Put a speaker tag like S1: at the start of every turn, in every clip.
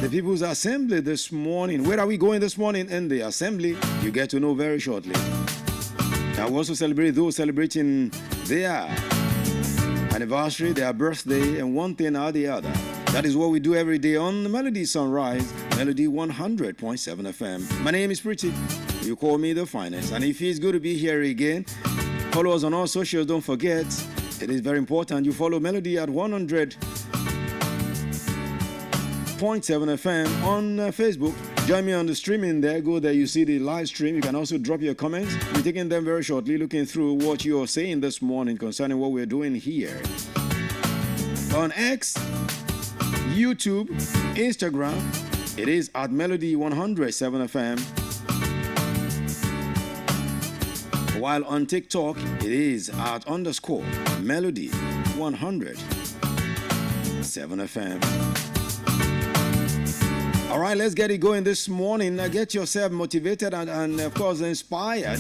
S1: the People's Assembly this morning. Where are we going this morning? In the Assembly, you get to know very shortly. I will also celebrate those celebrating their anniversary, their birthday, and one thing or the other. That is what we do every day on Melody Sunrise, Melody 100.7 FM. My name is Pretty. You call me the finest. And if it's good to be here again, follow us on all socials. Don't forget, it is very important you follow Melody at 100.7 FM on Facebook. Join me on the streaming there. Go there, you see the live stream. You can also drop your comments. We're taking them very shortly, looking through what you're saying this morning concerning what we're doing here. On X, YouTube, Instagram, it is at Melody 107 FM. While on TikTok, it is at _Melody 107 FM. All right, let's get it going this morning. Get yourself motivated and of course, inspired.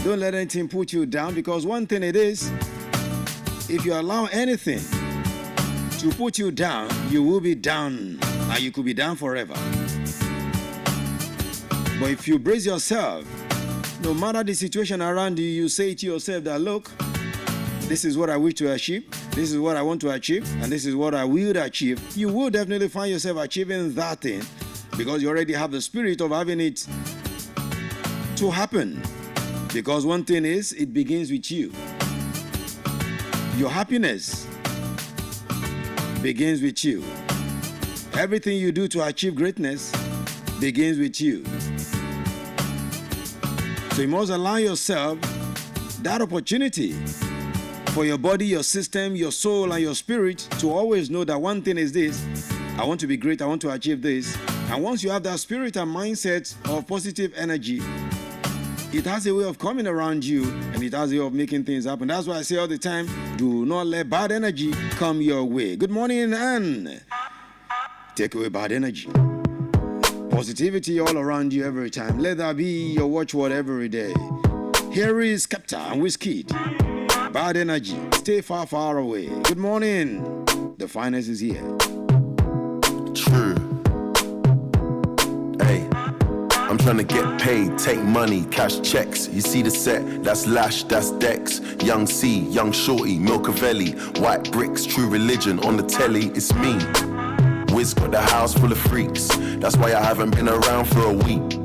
S1: Don't let anything put you down, because one thing it is, if you allow anything to put you down, you will be down, and you could be down forever. But if you brace yourself, no matter the situation around you, you say to yourself that, look, this is what I wish to achieve, this is what I want to achieve, and this is what I will achieve. You will definitely find yourself achieving that thing, because you already have the spirit of having it to happen. Because one thing is, it begins with you. Your happiness begins with you. Everything you do to achieve greatness begins with you. So you must allow yourself that opportunity for your body, your system, your soul, and your spirit to always know that one thing is this: I want to be great, I want to achieve this. And once you have that spirit and mindset of positive energy, it has a way of coming around you, and it has a way of making things happen. That's why I say all the time, do not let bad energy come your way. Good morning, and take away bad energy. Positivity all around you every time. Let that be your watchword every day. Here is Skepta and Wizkid. Bad energy, stay far, far away. Good morning. The finest is here.
S2: True. Hey, I'm trying to get paid, take money, cash checks. You see the set, that's Lash, that's Dex. Young C, Young Shorty, Milcavelli, White Bricks, True Religion. On the telly, it's me. Wiz got the house full of freaks. That's why I haven't been around for a week.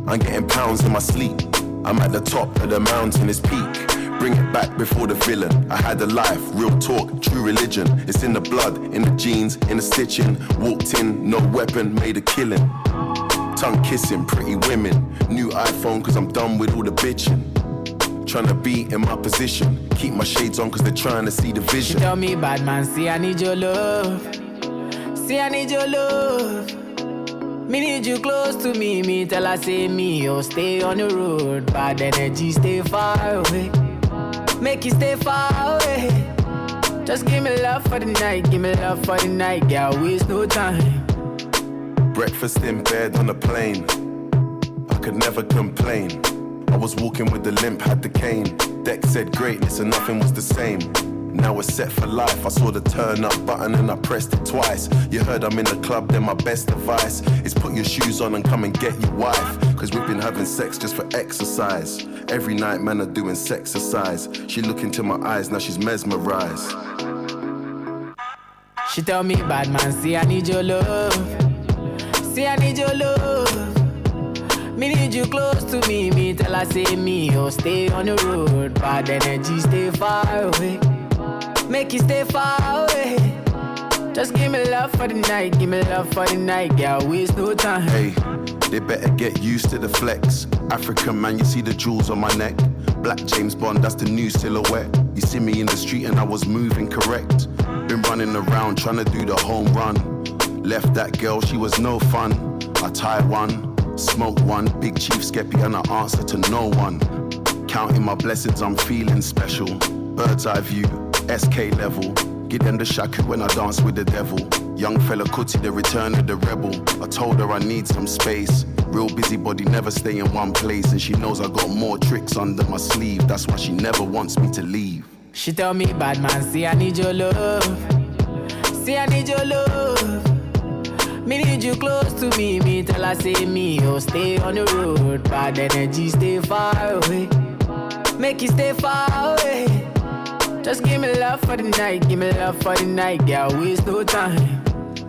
S2: I'm getting pounds in my sleep. I'm at the top of the mountain, it's peak. Bring it back before the villain. I had a life, real talk, true religion. It's in the blood, in the jeans, in the stitching. Walked in, no weapon, made a killing. Tongue kissing, pretty women. New iPhone cause I'm done with all the bitching. Trying to be in my position. Keep my shades on cause they're trying to see the vision.
S3: She tell me, bad man, see I need your love. See I need your love. Me need you close to me. Me tell her say me, oh stay on the road. Bad energy, stay far away. Make you stay far away. Just give me love for the night. Give me love for the night. Girl, waste no time.
S2: Breakfast in bed on a plane. I could never complain. I was walking with the limp, had the cane. Deck said greatness and nothing was the same. Now we're set for life. I saw the turn up button and I pressed it twice. You heard I'm in the club, then my best advice is put your shoes on and come and get your wife. Cause we've been having sex just for exercise. Every night man are doing sexercise. She look into my eyes, now she's mesmerized.
S3: She tell me, bad man, see I need your love. See I need your love. Me need you close to me. Me tell her say me, oh stay on the road. Bad energy, stay far away. Make you stay far away. Just give me love for the night. Give me love for the night. Girl, waste no time.
S2: Hey, they better get used to the flex. African man, you see the jewels on my neck. Black James Bond, that's the new silhouette. You see me in the street and I was moving correct. Been running around trying to do the home run. Left that girl, she was no fun. I tie one, smoke one. Big Chief Skeppy and I answer to no one. Counting my blessings, I'm feeling special. Bird's eye view, SK level. Give them the shaku when I dance with the devil. Young fella Kuti, the return of the rebel. I told her I need some space. Real busybody, never stay in one place. And she knows I got more tricks under my sleeve. That's why she never wants me to leave.
S3: She tell me, bad man, see I need your love. See I need your love. Me need you close to me, me tell her say me, oh stay on the road. Bad energy, stay far away. Make you stay far away. Just give me love for the night, give me love for the night, girl, waste no time.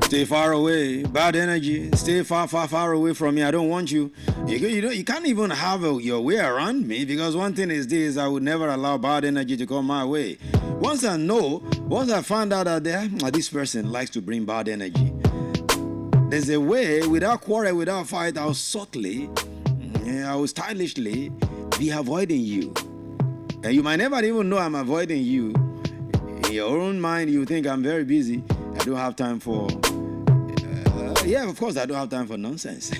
S1: Stay far away, bad energy. Stay far, far, far away from me. I don't want you. You can't even have your way around me, because one thing is this: I would never allow bad energy to come my way. Once I find out that this person likes to bring bad energy, there's a way, without quarrel, without fight, I'll subtly, I will stylishly be avoiding you. And you might never even know I'm avoiding you. In your own mind, you think I'm very busy. I don't have time for... yeah, of course, I don't have time for nonsense.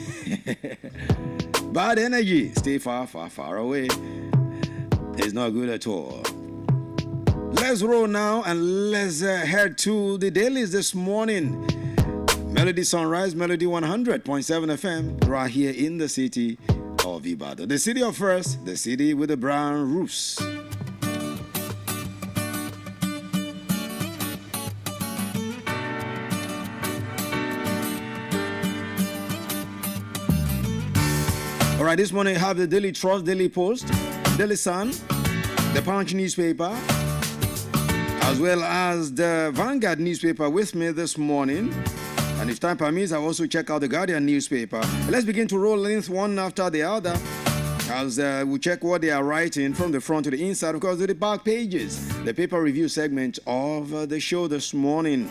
S1: Bad energy. Stay far, far, far away. It's not good at all. Let's roll now and let's head to the dailies this morning. Melody Sunrise, Melody 100.7 FM, right here in the city of Ibadan. The city of first, the city with the brown roofs. All right, this morning I have the Daily Trust, Daily Post, Daily Sun, the Punch newspaper, as well as the Vanguard newspaper with me this morning. And if time permits, I'll also check out the Guardian newspaper. Let's begin to roll in one after the other as we check what they are writing from the front to the inside, because of the back pages, the paper review segment of the show this morning.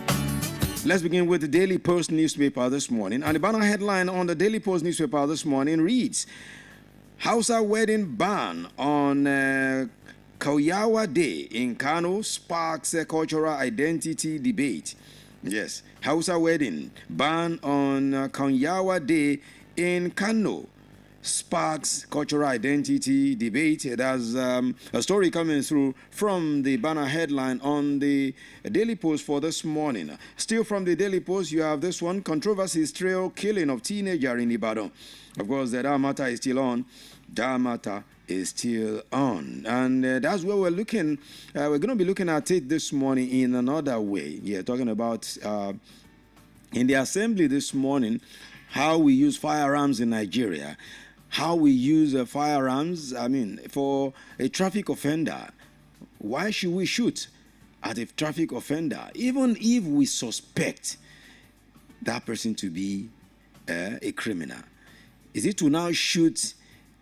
S1: Let's begin with the Daily Post newspaper this morning. And the banner headline on the Daily Post newspaper this morning reads, Hausa wedding ban on Kauyawa Day in Kano sparks a cultural identity debate. Yes, Hausa wedding ban on Kauyawa Day in Kano sparks cultural identity debate. There's a story coming through from the banner headline on the Daily Post for this morning. Still from the Daily Post, you have this one: controversies trail killing of teenager in Ibadan. Of course, that matter is still on. That matter is still on, and that's where we're looking. We're going to be looking at it this morning in another way. Yeah, talking about in the assembly this morning how we use firearms in Nigeria. How we use firearms, for a traffic offender. Why should we shoot at a traffic offender, even if we suspect that person to be a criminal? Is it to now shoot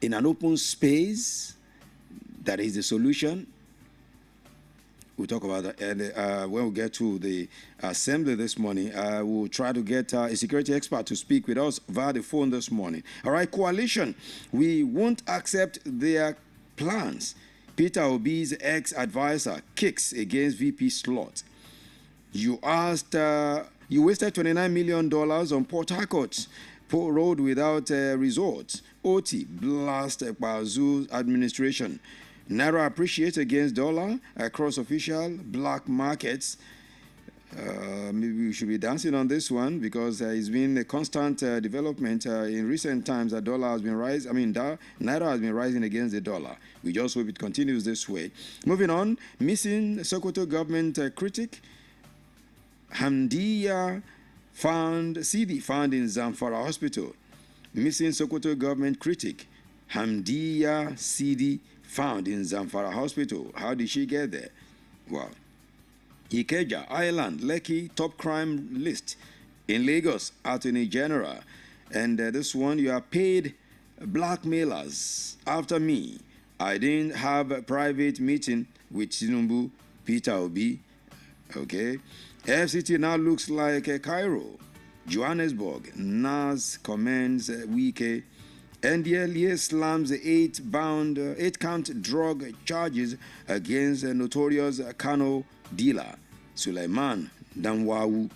S1: in an open space that is the solution? We'll talk about that, and when we get to the assembly this morning, we'll try to get a security expert to speak with us via the phone this morning. All right, coalition, we won't accept their plans. Peter Obi's ex-advisor kicks against VP slot. You wasted $29 million on Port Harcourt road without resort. OT blast Bazo's administration. Naira appreciates against dollar across official black markets. Maybe we should be dancing on this one, because it's been a constant development in recent times. The dollar has been rising. Naira has been rising against the dollar. We just hope it continues this way. Moving on, missing Sokoto government critic Hamdiya CD found in Zamfara Hospital. Missing Sokoto government critic Hamdiya CD found in Zamfara Hospital. How did she get there? Well, Ikeja Island, Lekki, top crime list in Lagos, Attorney General. And this one, you are paid blackmailers after me. I didn't have a private meeting with Tinubu, Peter Obi. Okay. FCT now looks like Cairo. Johannesburg, NAS commends Wike. NDLEA slams the 8-count drug charges against a notorious Kano dealer, Suleiman Danwawu.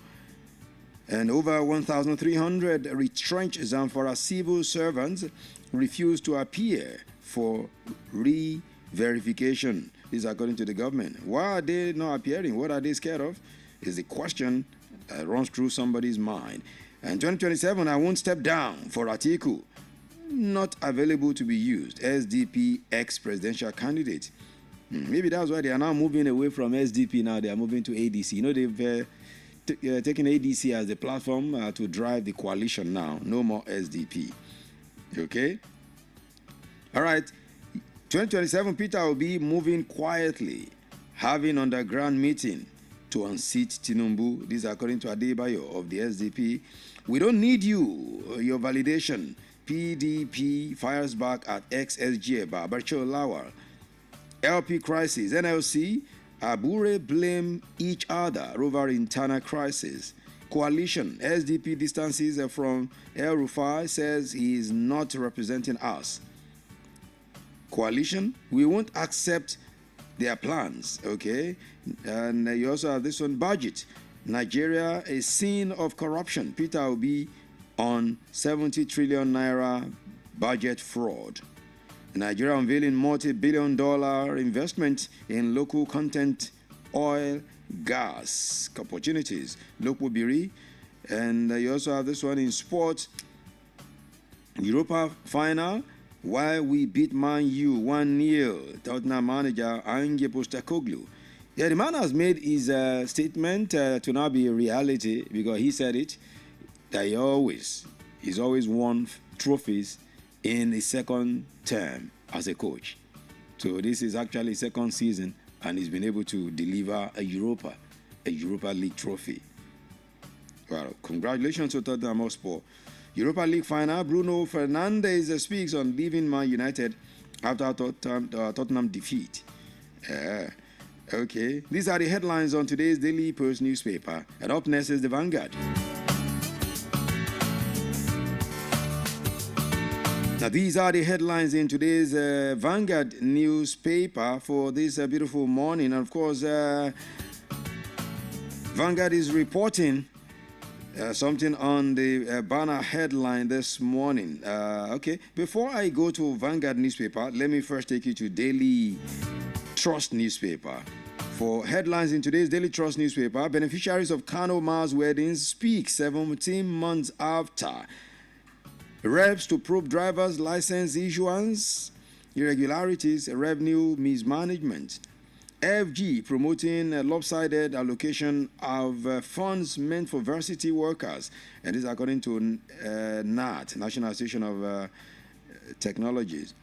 S1: And over 1,300 retrenched Zamfara civil servants refused to appear for re-verification. This is according to the government. Why are they not appearing? What are they scared of? Is the question that runs through somebody's mind. And 2027, I won't step down for Atiku. Not available to be used. SDP ex-presidential candidate. Maybe that's why they are now moving away from SDP now. They are moving to ADC. taking ADC as the platform to drive the coalition now. No more SDP. Okay? All right. 2027, Peter Obi moving quietly, having underground meeting to unseat Tinubu. This is according to Adebayo of the SDP. We don't need you. Your validation. PDP fires back at ex-SG Barbacho Lawal. LP crisis. NLC. Abure blame each other over internal crisis. Coalition. SDP distances from El Rufai, says he is not representing us. Coalition. We won't accept their plans. Okay. And you also have this one. Budget. Nigeria, a scene of corruption. Peter Obi on 70 trillion naira budget fraud. Nigeria unveiling multi-billion-dollar investment in local content, oil, gas opportunities. Local Biri. And you also have this one in sport. Europa final. While we beat Man U 1-0, Tottenham manager Ange Postecoglou. Yeah, the man has made his statement to now be a reality, because he said it, that he's always won trophies in his second term as a coach. So this is actually his second season, and he's been able to deliver a Europa League trophy. Well, congratulations to Tottenham Hotspur. Europa League final, Bruno Fernandes speaks on leaving Man United after Tottenham defeat. Okay, these are the headlines on today's Daily Post newspaper. And up next is the Vanguard. Now, these are the headlines in today's Vanguard newspaper for this beautiful morning. And of course, Vanguard is reporting something on the banner headline this morning. Okay, before I go to Vanguard newspaper, let me first take you to Daily Trust newspaper. For headlines in today's Daily Trust newspaper, beneficiaries of Kano Mars weddings speak 17 months after. Reps to probe drivers' license issuance, irregularities, revenue mismanagement. FG promoting a lopsided allocation of funds meant for varsity workers. And this is according to NAT, National Association of Technologies.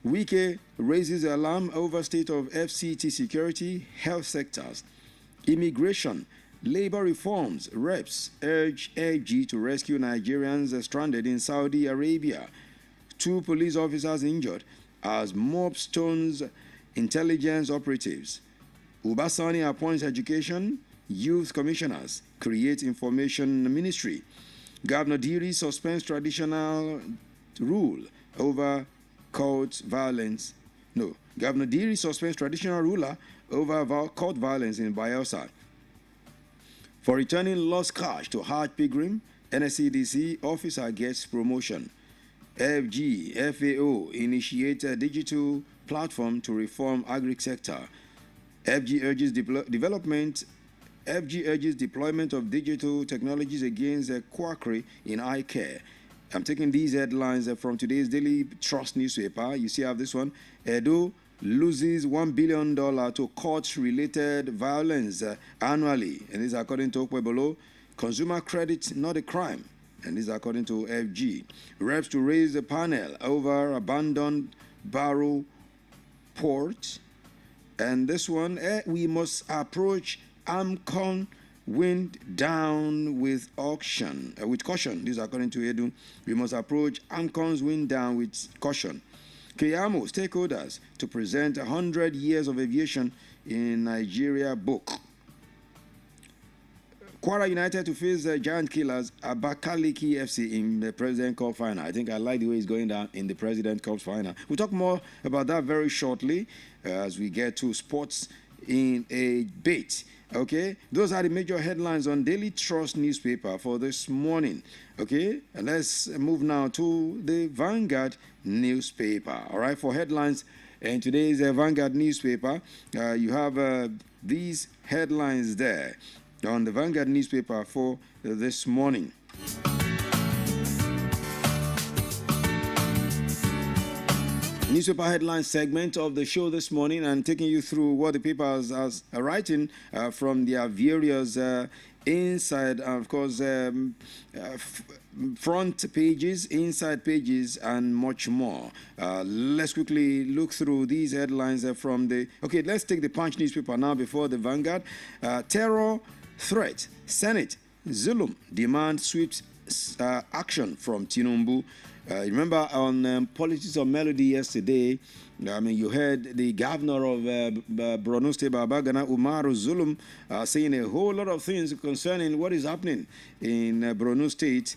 S1: Wike raises alarm over state of FCT security, health sectors. Immigration. Labor reforms. Reps urge AG to rescue Nigerians stranded in Saudi Arabia. 2 police officers injured as mob stones intelligence operatives. Ubasani appoints education, youth commissioners, create information ministry. Governor Diri suspends traditional rule over court violence. No, Governor Diri suspends traditional ruler over court violence in Bayelsa. For returning lost cash to Hajj pilgrim, NSCDC officer gets promotion. FG, FAO initiate a digital platform to reform agri sector. FG urges deployment of digital technologies against quackery in eye care. I'm taking these headlines from today's Daily Trust newspaper. You see I have this one. Edo loses $1 billion to court-related violence annually. And this is according to Okwebolo. Consumer credit, not a crime. And this is according to FG. Reps to raise a panel over abandoned Barrow Port. And this one, we must approach AMCON wind down with caution. This is according to Edu. We must approach AMCON's wind down with caution. Keyamo stakeholders to present 100 years of aviation in Nigeria book. Kwara United to face giant killers Abakaliki FC in the President Cup final. I think I like the way it's going down in the President Cup final. We'll talk more about that very shortly as we get to sports in a bit. Okay, those are the major headlines on Daily Trust newspaper for this morning. Okay, and let's move now to the Vanguard newspaper. All right, for headlines in today's Vanguard newspaper, you have these headlines there on the Vanguard newspaper for this morning. Newspaper headline segment of the show this morning, and taking you through what the papers are writing from their various inside, of course, front pages, inside pages, and much more. Let's quickly look through these headlines from the... Okay, let's take the Punch newspaper now before the Vanguard. Terror threat. Senate. Zulum demand swift action from Tinubu. Remember on Politics of Melody yesterday, I mean, you heard the governor of Borno State, Babagana Umaru Zulum, saying a whole lot of things concerning what is happening in Borno State,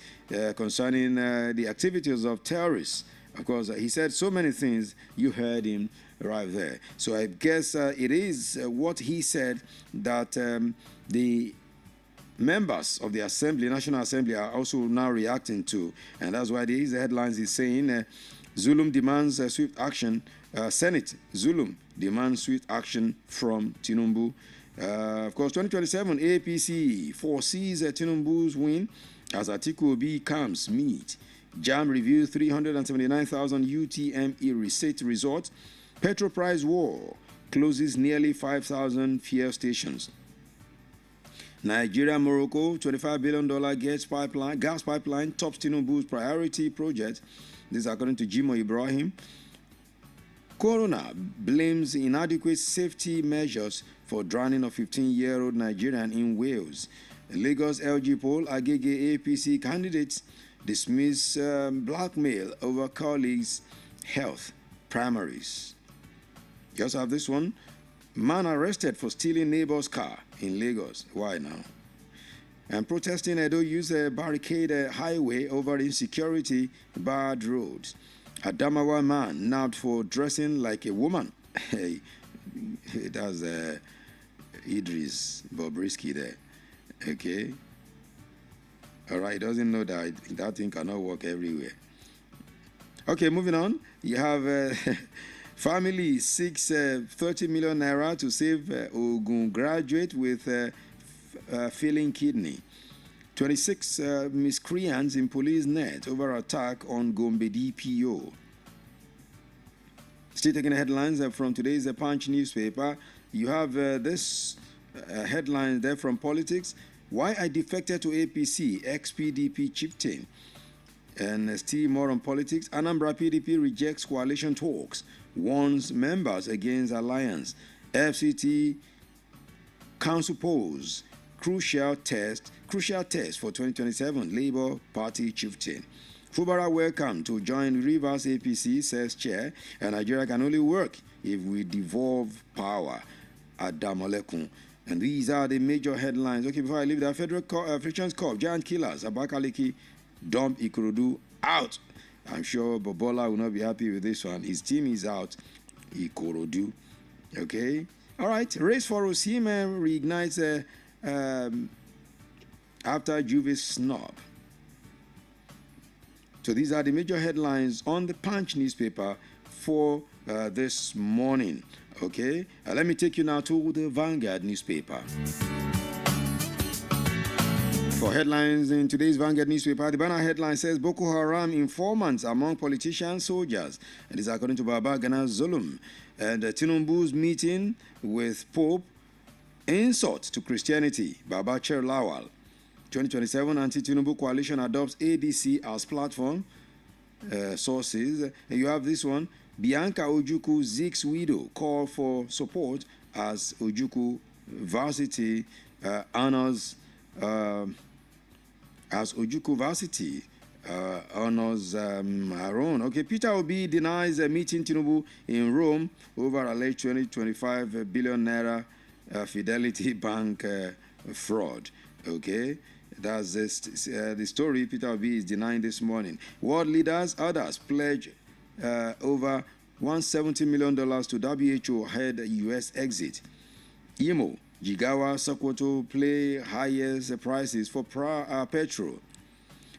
S1: concerning the activities of terrorists. Of course, he said so many things. You heard him right there. So I guess it is what he said that the members of the Assembly, National Assembly, are also now reacting to. And that's why these headlines is saying Zulum demands swift action. Senate, Zulum demands swift action from Tinubu. Of course, 2027 APC foresees Tinubu's win as Atiku Obi comes meet. JAM reviews 379,000 UTME receipt resort. Petrol price war closes nearly 5,000 fuel stations. Nigeria, Morocco, $25 billion gas pipeline tops Tinubu's priority project. This is according to Jimo Ibrahim. Corona blames inadequate safety measures for drowning of 15-year-old Nigerian in Wales. Lagos LG poll, Agege APC candidates dismiss blackmail over colleagues' health primaries. You also have this one. Man arrested for stealing neighbor's car in Lagos. Why now? And protesting Edo use a barricade highway over insecurity, bad roads. Adamawa man nabbed for dressing like a woman. Hey, that's Idris Bobrisky there. Okay. All right, doesn't know that that thing cannot work everywhere. Okay, moving on. You have family seeks 30 million naira to save Ogun graduate with failing kidney. 26 miscreants in police net over attack on Gombe DPO. Still taking headlines from today's Punch newspaper. You have this headline there from Politics. Why I defected to APC, ex-PDP chieftain. And still more on Politics. Anambra PDP rejects coalition talks, warns members against alliance. FCT council polls, crucial test for 2027 Labour Party chieftain. Fubara welcome to join Rivers APC, says chair, and Nigeria can only work if we devolve power. Adamolekun. And these are the major headlines. Okay, before I leave that, Federal Frictions Corp, Giant Killers, Abakaliki, dump Ikorodu out. I'm sure Bobola will not be happy with this one. His team is out. Ikorodu. Okay. All right. Race for Osimhen reignites after Juve's snub. So these are the major headlines on the Punch newspaper for this morning. Okay. Let me take you now to the Vanguard newspaper. For headlines in today's Vanguard newspaper, the banner headline says Boko Haram informants among politicians, soldiers. And this is according to Babagana Zulum. And Tinubu's meeting with Pope, insult to Christianity, Babachir Lawal. 2027 anti-Tinubu coalition adopts ADC as platform. Sources. And you have this one. Bianca Ojukwu, Zeke's widow, call for support as Ojukwu Varsity honors... as Ojukwu Varsity honors her own. Okay, Peter Obi denies meeting Tinubu in Rome over alleged 20-25 billion naira Fidelity Bank fraud. Okay, that's the story Peter Obi is denying this morning. World leaders, others pledge over $170 million to WHO ahead U.S. exit. Imo, Jigawa, Sokoto play highest prices for petrol.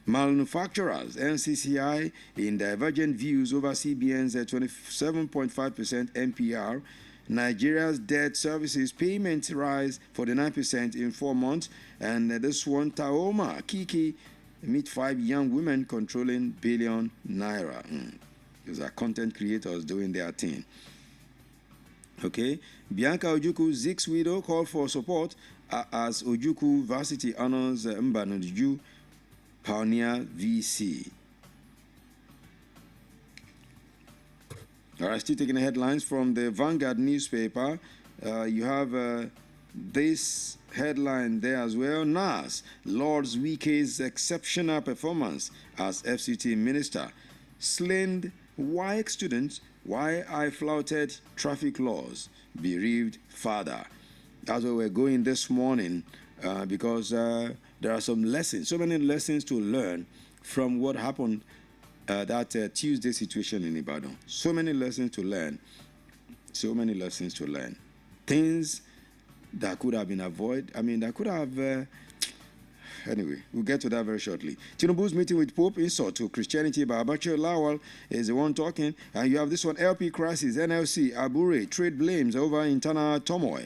S1: Manufacturers, NCCI, in divergent views over CBN's 27.5% NPR. Nigeria's debt services payment rise 49% in 4 months. And this one, Taoma, Kiki, meet 5 young women controlling billion naira. Those are content creators doing their thing. Okay, Bianca Ojukwu, Zeke's widow, called for support as Ojuku Varsity honors Mbanudiju Pioneer VC. All right, still taking the headlines from the Vanguard newspaper. You have this headline there as well. NAS, Lord's Wike's exceptional performance as FCT minister. Slain WAEC students, why I flouted traffic laws, bereaved father. That's where we're going this morning because there are some lessons, so many lessons to learn from what happened that Tuesday situation in Ibadan. So many lessons to learn. So many lessons to learn. Things that could have been avoided. I mean, that could have... anyway, we'll get to that very shortly. Tinubu's meeting with Pope, insult to Christianity by Abacha Lawal is the one talking. And you have this one, LP crisis, NLC, Abure, trade blames over internal turmoil.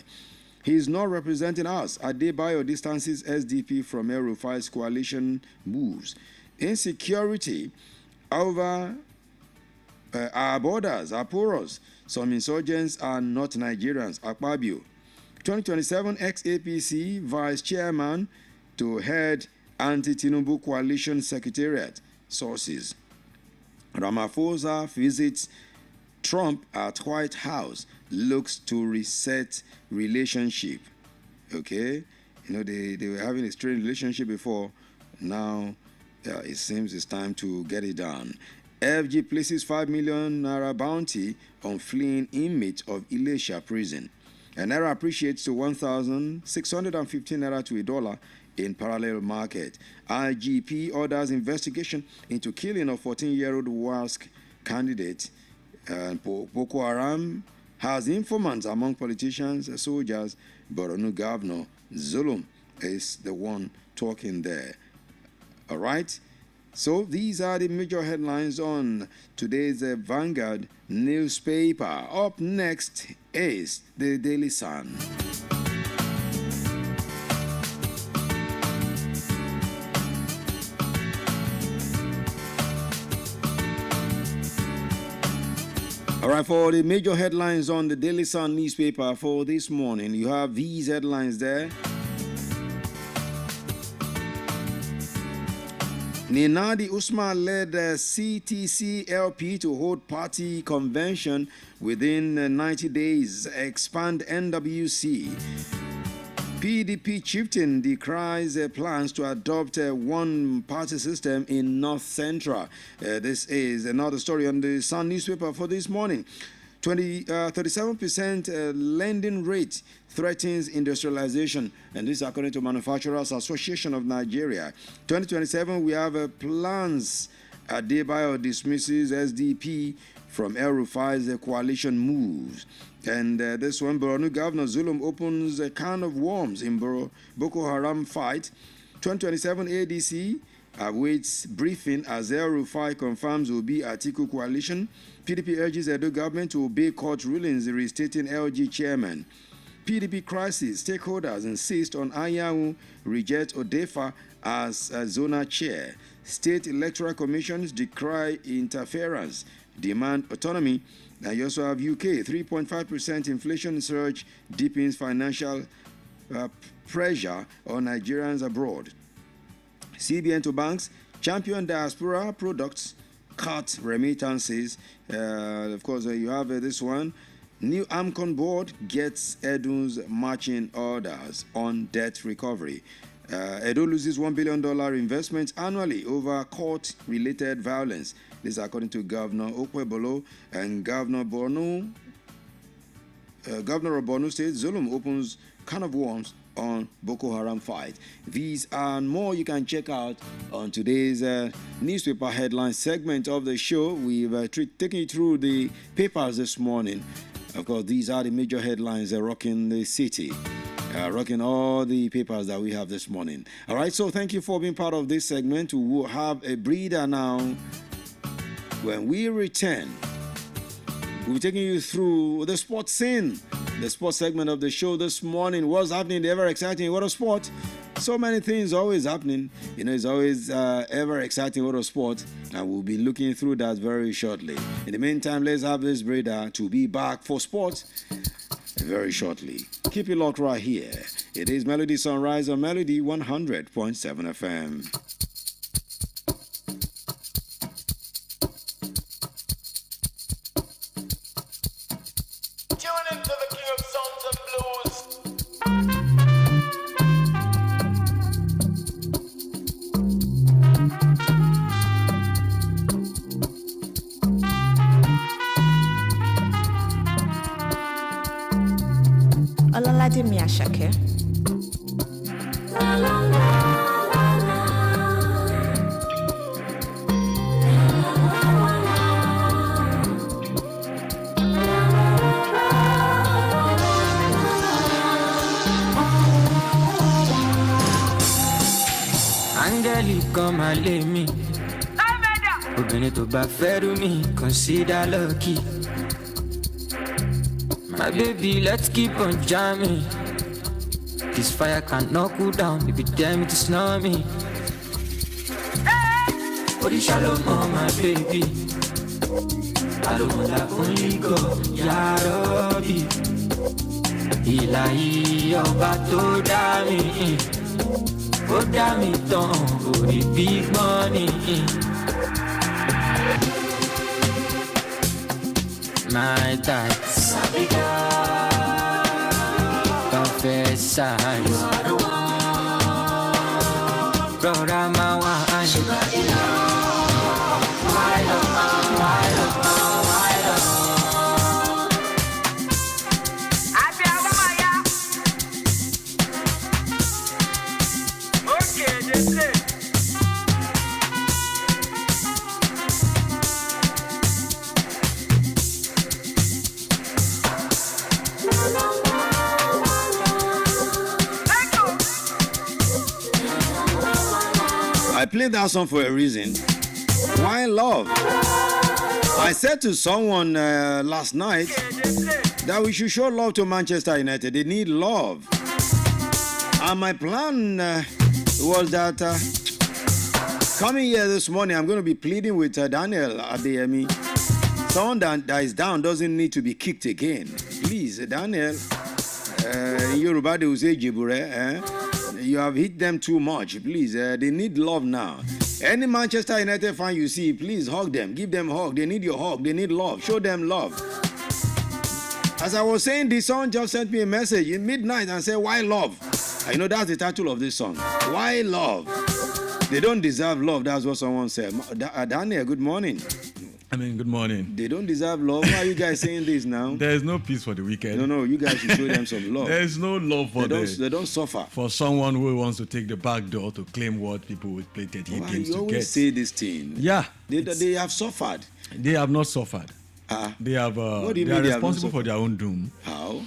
S1: He is not representing us. Adebayo distances SDP from El Rufai's coalition moves. Insecurity over our borders are porous. Some insurgents are not Nigerians. Akpabio. 2027 ex-APC vice chairman to head anti-Tinubu coalition secretariat. Sources. Ramaphosa visits Trump at White House. Looks to reset relationship. Okay? You know, they were having a strained relationship before. Now, it seems it's time to get it done. FG places 5 million naira bounty on fleeing inmate of Ilesha prison. And naira appreciates to 1,615 naira to $1 in parallel market. IGP orders investigation into killing of 14-year-old WASC candidate. Boko Haram has informants among politicians and soldiers. Borno Governor Zulum is the one talking there. All right. So these are the major headlines on today's Vanguard newspaper. Up next is the Daily Sun. All right, for the major headlines on the Daily Sun newspaper for this morning, you have these headlines there. Ninadi Usman led CTC LP to hold party convention within 90 days, expand NWC. PDP chieftain decries plans to adopt a one-party system in North Central. This is another story on the Sun newspaper for this morning. 37% lending rate threatens industrialization, and this according to Manufacturers Association of Nigeria. 2027, we have plans. Adebayo dismisses SDP from El Rufai's coalition moves. And this one, Borno Governor Zulum opens a can of worms in Boko Haram fight. 2027 ADC awaits briefing as El Rufai confirms Obi Atiku coalition. PDP urges Edo government to obey court rulings restating LG chairman. PDP crisis, stakeholders insist on Anyanwu reject Odefa as zona chair. State electoral commissions decry interference, demand autonomy. Now you also have UK, 3.5% inflation surge deepens financial pressure on Nigerians abroad. CBN to banks, champion diaspora products, cut remittances. Of course, you have this one. New AMCON board gets Edo's marching orders on debt recovery. Edo loses $1 billion investment annually over court-related violence. This is according to Governor Okwebolo and Governor of Borno State. Zulum opens can of worms on Boko Haram fight. These and more you can check out on today's newspaper headline segment of the show. We've taken you through the papers this morning. Of course, these are the major headlines rocking the city. Rocking all the papers that we have this morning. All right, so thank you for being part of this segment. We will have a breather now. When we return, we'll be taking you through the sports scene, the sports segment of the show this morning. What's happening? The ever exciting world of sport. So many things always happening. You know, it's always ever exciting world of sport, and we'll be looking through that very shortly. In the meantime, let's have this breather to be back for sports. very shortly. Keep it locked right here. It is Melody Sunrise on Melody 100.7 FM.
S4: Olalade Miyashake.
S3: Angeli, come and lay me. Obìnrin tó bá fẹ́rù mi, consider lucky. My baby, let's keep on jamming. This fire can't knock you down, baby, damn it, it's not me. Body shallow, my baby. Alone, la only go, ya Rabbi. Ilahi, ọba tó dá mi. Ó dá mi tán, orí big money. My dad, confess I brother, my wine.
S1: I played that song for a reason. Why love? I said to someone last night that we should show love to Manchester United. They need love. And my plan was that coming here this morning, I'm going to be pleading with Daniel Adeyemi. Someone that is down doesn't need to be kicked again. Please, Daniel, in Yoruba they will say Jibure, you have hit them too much. Please, they need love now. Any Manchester United fan you see, please hug them. Give them a hug. They need your hug. They need love. Show them love. As I was saying, this song just sent me a message in midnight and said, why love? I know that's the title of this song. Why love? They don't deserve love. That's what someone said. Daniel, good morning.
S5: Good morning.
S1: They don't deserve love. Why are you guys saying this now?
S5: There is no peace for the wicked.
S1: No, you guys should show them some love.
S5: There is no love for them.
S1: They don't suffer.
S5: For someone who wants to take the back door to claim what people would play 38 games to get.
S1: You always say this thing.
S5: Yeah.
S1: They have suffered.
S5: They have not suffered. They have.
S1: What do you
S5: they
S1: mean
S5: are
S1: they have
S5: responsible for their own doom.
S1: How?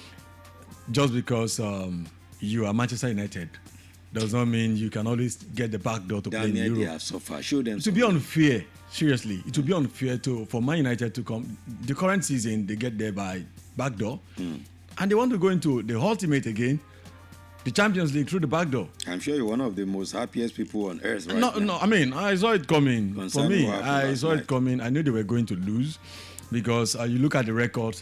S5: Just because you are Manchester United does not mean you can always get the back door to play in Europe.
S1: They have suffered. Show them.
S5: It would be unfair. Seriously, it would be unfair for Man United to come. The current season, they get there by back door, and they want to go into the ultimate again, the Champions League through the back door.
S1: I'm sure you're one of the most happiest people on earth right now.
S5: No. I saw it coming. For me, I saw it coming. I knew they were going to lose. Because you look at the record,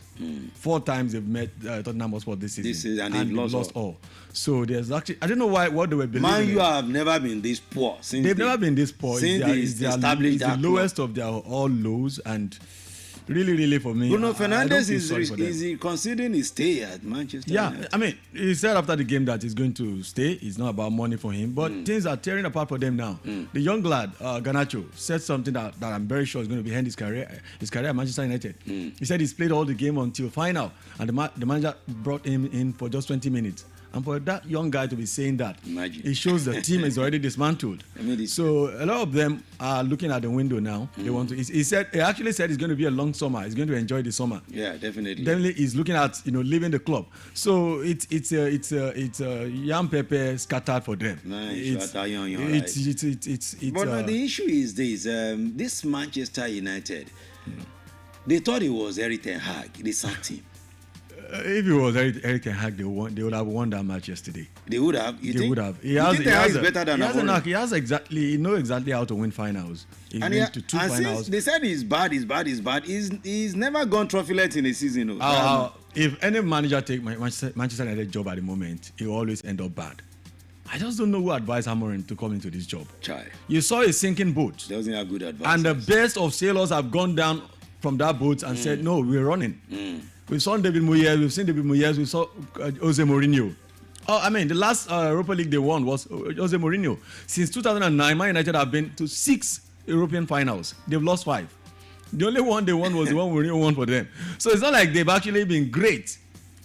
S5: 4 times they've met Tottenham Hotspur this season,
S1: and they've lost all.
S5: So there's actually, I don't know what they were believing.
S1: Man, you have never been this poor.
S5: They've never been this poor.
S1: Since they established that
S5: the lowest of their all lows, and really for me,
S1: Bruno Fernandes is considering his stay at Manchester United.
S5: He said after the game that he's going to stay. It's not about money for him, but things are tearing apart for them now. The young lad, Garnacho, said something that I'm very sure is going to end his career at Manchester United. He said he's played all the game until final, and the manager brought him in for just 20 minutes. And for that young guy to be saying that, it shows the team is already dismantled. So a lot of them are looking at the window now. They want to. He actually said it's going to be a long summer. He's going to enjoy the summer.
S1: Yeah, definitely.
S5: Definitely, he's looking at leaving the club. So it's a yam pepper scattered for them.
S1: Nice.
S5: But
S1: the issue is this: this Manchester United, they thought it was Erik ten Hag. They sacked him.
S5: If it was Erik ten Hag, they would have won that match yesterday.
S1: They would have. You think?
S5: Would have. He
S1: knows
S5: exactly how to win finals. He's been to 2 finals.
S1: Since they said he's bad. He's never gone trophyless in a season.
S5: if any manager take Manchester United job at the moment, he will always end up bad. I just don't know who advised Amorim to come into this job.
S1: Chai.
S5: You saw a sinking boat.
S1: Doesn't have good advice.
S5: And the best of sailors have gone down from that boat and said, no, we're running. We've seen David Moyes, we saw Jose Mourinho. Oh, I mean, the last Europa League they won was Jose Mourinho. Since 2009, Man United have been to 6 European finals. They've lost 5. The only one they won was the one Mourinho won for them. So it's not like they've actually been great.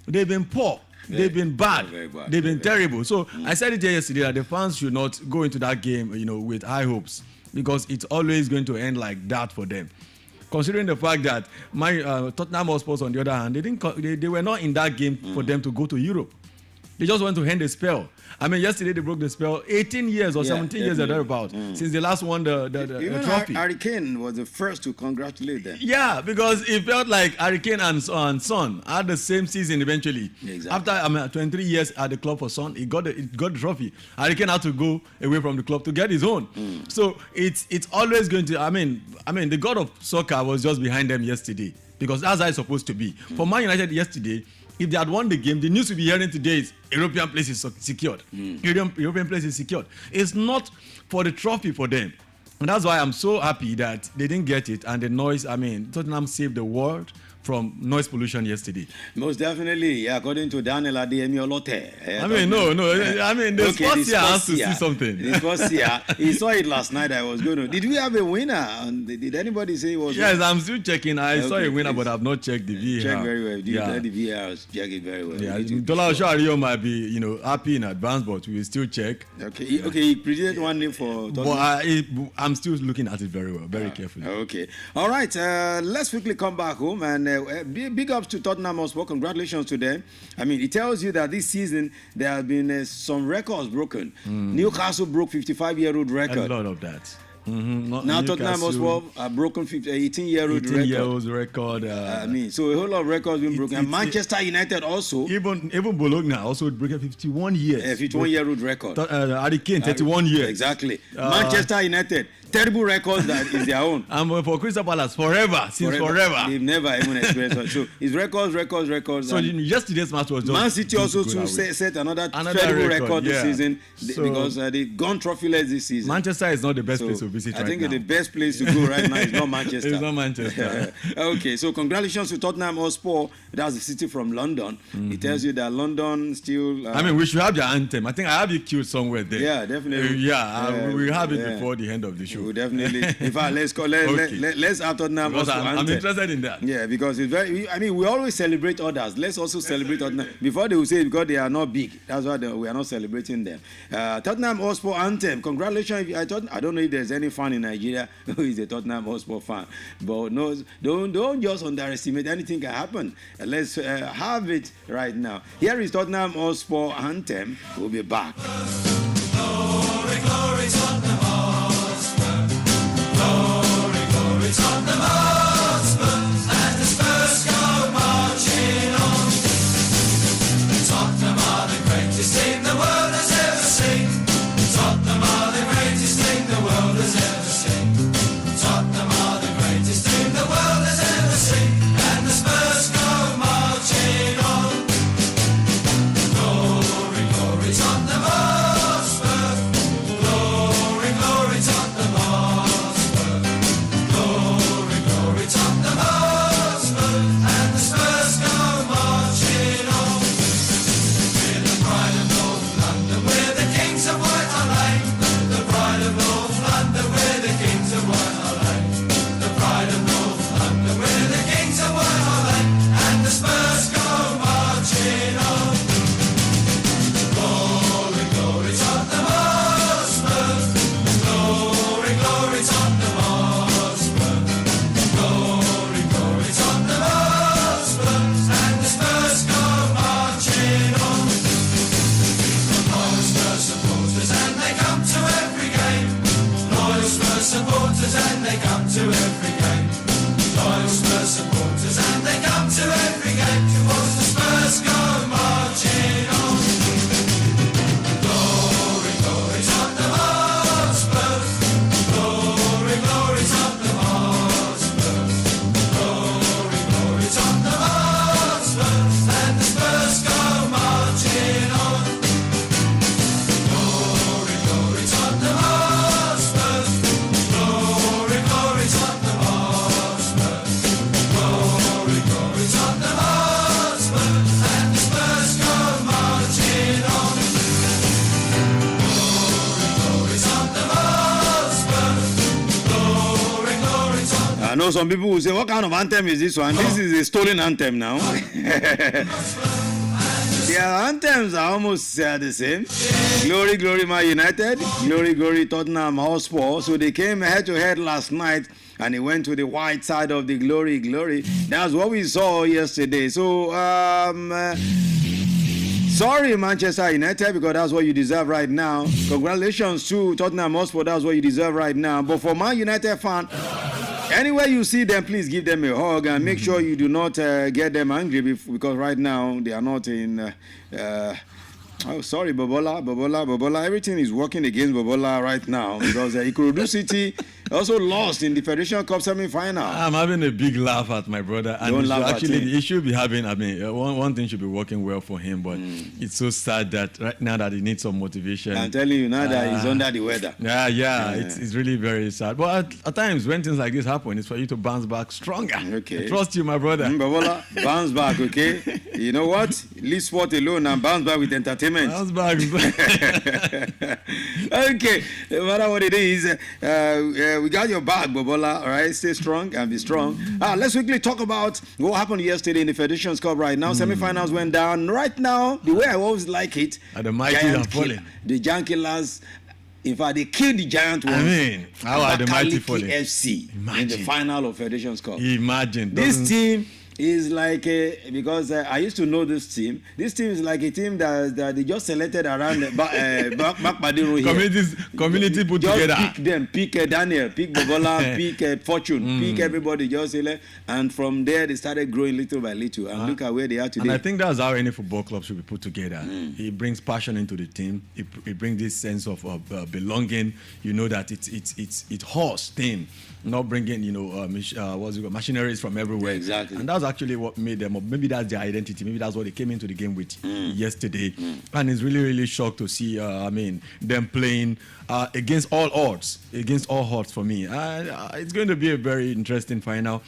S5: They've been poor. They've been bad. They've been terrible. So I said it yesterday that the fans should not go into that game, with high hopes, because it's always going to end like that for them. Considering the fact that Tottenham Hotspur, on the other hand, they were not in that game for them to go to Europe. They just want to end the spell. I mean, yesterday they broke the spell. 18 years or 17 years or thereabout since they last won the trophy.
S1: Harry Kane was the first to congratulate them.
S5: Yeah, because it felt like Harry Kane and Son had the same season eventually.
S1: Exactly.
S5: After 23 years at the club for Son, he got the trophy. Harry Kane had to go away from the club to get his own. So it's always going to. I mean, the god of soccer was just behind them yesterday, because that's how it's supposed to be. For Man United yesterday, if they had won the game, the news we'll be hearing today is European place is secured. European place is secured. It's not for the trophy for them. And that's why I'm so happy that they didn't get it. And the noise, Tottenham saved the world from noise pollution yesterday.
S1: Most definitely, according to Daniel Adeyemi Olote.
S5: The sports here has to see something.
S1: The sports here, he saw it last night. I was going to. Did we have a winner? Did anybody say it was?
S5: Yes, I'm still checking. I saw a winner, but I've not checked the VAR.
S1: Check very well. The VAR check it very well.
S5: Yeah, Tola Oshario might be, happy in advance, but we will still check.
S1: Okay, he predicted one name for Tottenham.
S5: But I'm still looking at it very well, very carefully.
S1: Okay. All right. Let's quickly come back home and big ups to Tottenham Hotspur. Congratulations to them. I mean, it tells you that this season there have been some records broken. Newcastle broke 55-year-old record.
S5: A lot of that.
S1: Now Tottenham Hotspur have broken 18-year-old record.
S5: 18-year-old record.
S1: So a whole lot of records been broken. And Manchester United also.
S5: Even Bologna also broke a 51 years.
S1: 51-year-old record.
S5: Harry Kane, 31 years.
S1: Exactly. Manchester United, terrible records that is their own.
S5: And for Crystal Palace, forever.
S1: They've never even experienced it. So it's records.
S5: So yesterday's match was just
S1: Man City also set another terrible record this season because they've gone trophyless this season.
S5: Manchester is not the best place to visit right now.
S1: I think the best place to go right now is not Manchester.
S5: It's not Manchester.
S1: Okay, so congratulations to Tottenham Hotspur. That's the city from London. It tells you that London still...
S5: we should have your anthem. I think I have it queued somewhere there.
S1: Yeah, definitely.
S5: We'll have it before the end of the show.
S1: We'll definitely. In fact, let's have Tottenham Hotspur anthem.
S5: I'm interested in that.
S1: Yeah, because it's very... we always celebrate others. Let's also celebrate Tottenham. Before they will say because they are not big. That's why we are not celebrating them. Tottenham Hotspur anthem. Congratulations. I don't know if there's any fan in Nigeria who is a Tottenham Hotspur fan, but no, don't just underestimate. Anything can happen. Let's have it right now. Here is Tottenham Hotspur anthem. We'll be back.
S6: Glory, glory, Tottenham Hotspur. Glory, glory, Tottenham Hotspur. And the Spurs go marching on. Tottenham are the greatest team the world has ever seen. Tottenham are the greatest team the world has ever seen. Tottenham are the greatest team the world has ever seen. And the Spurs go marching on. Glory, glory, Tottenham Hotspur. Glory, glory, Tottenham Hotspur. Glory, glory, Tottenham Hotspur. And the Spurs go marching on. We're the pride of North London. We're the kings of White Hart Lane. The pride of North London. We're the kings of White Hart Lane. The pride of North London. We're the kings of White Hart Lane. And the Spurs go marching on. Glory, glory, Tottenham Hotspur. Glory, glory, Tottenham Hotspur. Glory, glory, Tottenham Hotspur. And the Spurs go marching on. Loyal Spurs supporters and they come to every game. Loyal Spurs supporters and they come to every game. Loyal Spurs supporters and they come to every game. Towards the Spurs go marching on. Glory, glory, Tottenham Hotspur. Glory, glory, Tottenham Hotspur. Glory, glory, Tottenham Hotspur.
S1: I know some people will say, what kind of anthem is this one? This is a stolen anthem now. Their anthems are almost the same. Glory, glory, Man United. Glory, glory, Tottenham Hotspur. So they came head to head last night, and they went to the white side of the glory, glory. That's what we saw yesterday. So, sorry, Manchester United, because that's what you deserve right now. Congratulations to Tottenham Hotspur. That's what you deserve right now. But for Man United fan, anywhere you see them, please give them a hug and make sure you do not get them angry because right now they are not in. Oh, sorry, Bobola. Everything is working against Bobola right now because Ikorodu City also lost in the Federation Cup semi-final.
S5: I'm having a big laugh at my brother. And
S1: Don't laugh
S5: actually,
S1: at him.
S5: he should be having, one thing should be working well for him, but it's so sad that right now that he needs some motivation.
S1: I'm telling you now that he's under the weather.
S5: Yeah. It's really very sad. But at times, when things like this happen, it's for you to bounce back stronger.
S1: Okay.
S5: I trust you, my brother.
S1: Bobola, bounce back, okay? You know what? Leave sport alone and bounce back with entertainment.
S5: Bounce back.
S1: Okay, no matter what it is, we got your back, Bobola. All right, stay strong and be strong. Let's quickly talk about what happened yesterday in the Federations Cup. Right now, semi-finals went down. Right now, the way I always like it,
S5: And the mighty are falling.
S1: The Giant Killers. In fact, they killed the Giant ones.
S5: I mean, how are the mighty
S1: Abakaliki
S5: falling?
S1: FC in the
S5: Imagine.
S1: final of Federations Cup.
S5: Imagine.
S1: This team is like because I used to know this team. This team is like a team that they just selected around Bakpadiro here.
S5: Community put
S1: Just
S5: together.
S1: pick them, pick Daniel, pick Bobola, pick Fortune, pick everybody, just select. And from there, they started growing little by little. And look at where they are today.
S5: And I think that's how any football club should be put together. It brings passion into the team. It brings this sense of belonging. You know that it's horse thing, not bringing machineries from everywhere.
S1: Exactly.
S5: And that's actually what made them. Or maybe that's their identity. Maybe that's what they came into the game with yesterday. And it's really really shocked to see. Them playing against all odds. Against all odds for me. It's going to be a very interesting final.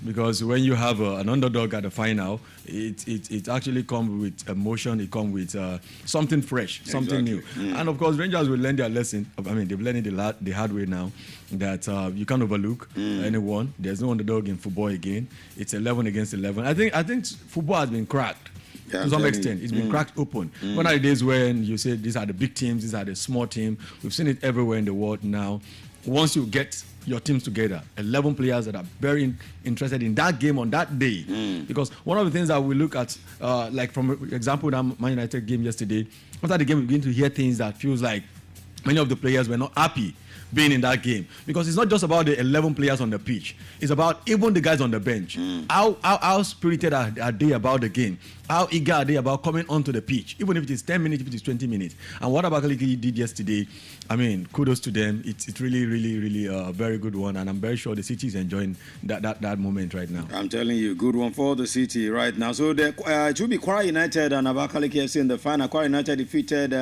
S5: Because when you have an underdog at the final, it actually comes with emotion. It comes with something fresh, something new. And of course, Rangers will learn their lesson. They've learned it the hard way now. That you can't overlook anyone. There's no underdog in football again. It's 11 against 11. I think football has been cracked.
S1: Yeah,
S5: to some extent, it's been cracked open. One of the days when you say these are the big teams, these are the small teams. We've seen it everywhere in the world now. Once you get your teams together, 11 players that are very interested in that game on that day. Because one of the things that we look at, like from example, that Man United game yesterday, after the game, we begin to hear things that feels like many of the players were not happy being in that game, because it's not just about the 11 players on the pitch, it's about even the guys on the bench. How spirited are they about the game? How eager are they about coming onto the pitch, even if it is 10 minutes, if it is 20 minutes? And what Abakaliki did yesterday, kudos to them. It's really, really, really a very good one, and I'm very sure the city is enjoying that moment right now.
S1: I'm telling you, good one for the city right now. So it will be Kwara United and Abakaliki FC in the final. Kwara United defeated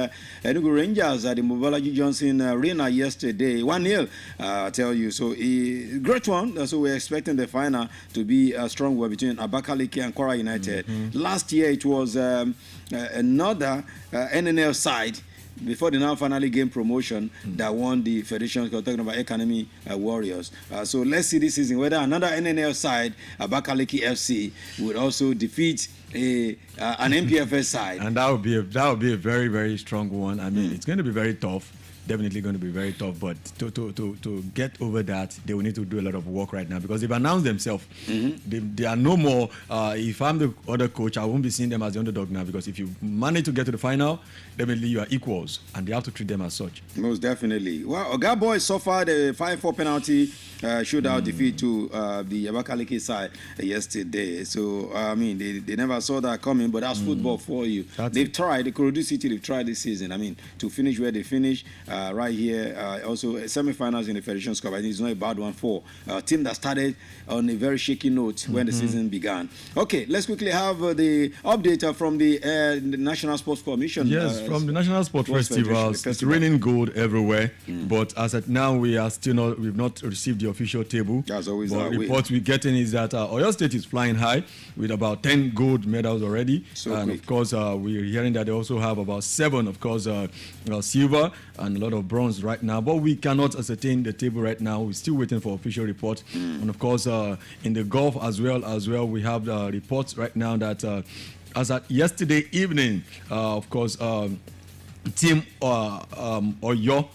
S1: Enugu Rangers at the Mobolaji Johnson Arena yesterday, 1-0. I tell you, so a great one. So we're expecting the final to be a strong one between Abakaliki and Kwara United. Last year it was another NNL side before they now finally gained promotion that won the Federation. We're talking about Academy Warriors. So let's see this season whether another NNL side, Abakaliki FC, would also defeat an MPFS side.
S5: And that would be a very, very strong one. It's going to be very tough. Definitely going to be very tough, but to get over that, they will need to do a lot of work right now, because they've announced themselves. They are no more. If I'm the other coach, I won't be seeing them as the underdog now, because if you manage to get to the final, definitely you are equals, and they have to treat them as such.
S1: Most definitely. Well, Oga Boys suffered a 5-4 penalty shootout defeat to the Abakaliki side yesterday. So they never saw that coming, but that's football for you. They've tried. The Ikorodu City, they've tried this season. To finish where they finished. Right here, also semi-finals in the Federations Cup. I think it's not a bad one for a team that started on a very shaky note when the season began. Okay, let's quickly have the update from the National Sports Commission.
S5: Yes, from the National Sports Festivals. It's raining gold everywhere, but as at now, we've not received the official table.
S1: That's always
S5: but
S1: the
S5: reports we're getting is that Oyo State is flying high with about 10 gold medals already.
S1: So
S5: and
S1: quick.
S5: of course, we're hearing that they also have about 7, of course, silver and a lot lot of bronze right now, but we cannot ascertain the table right now. We're still waiting for official report. And of course, in the golf as well, we have the reports right now that as at yesterday evening, of course, Team Oyo.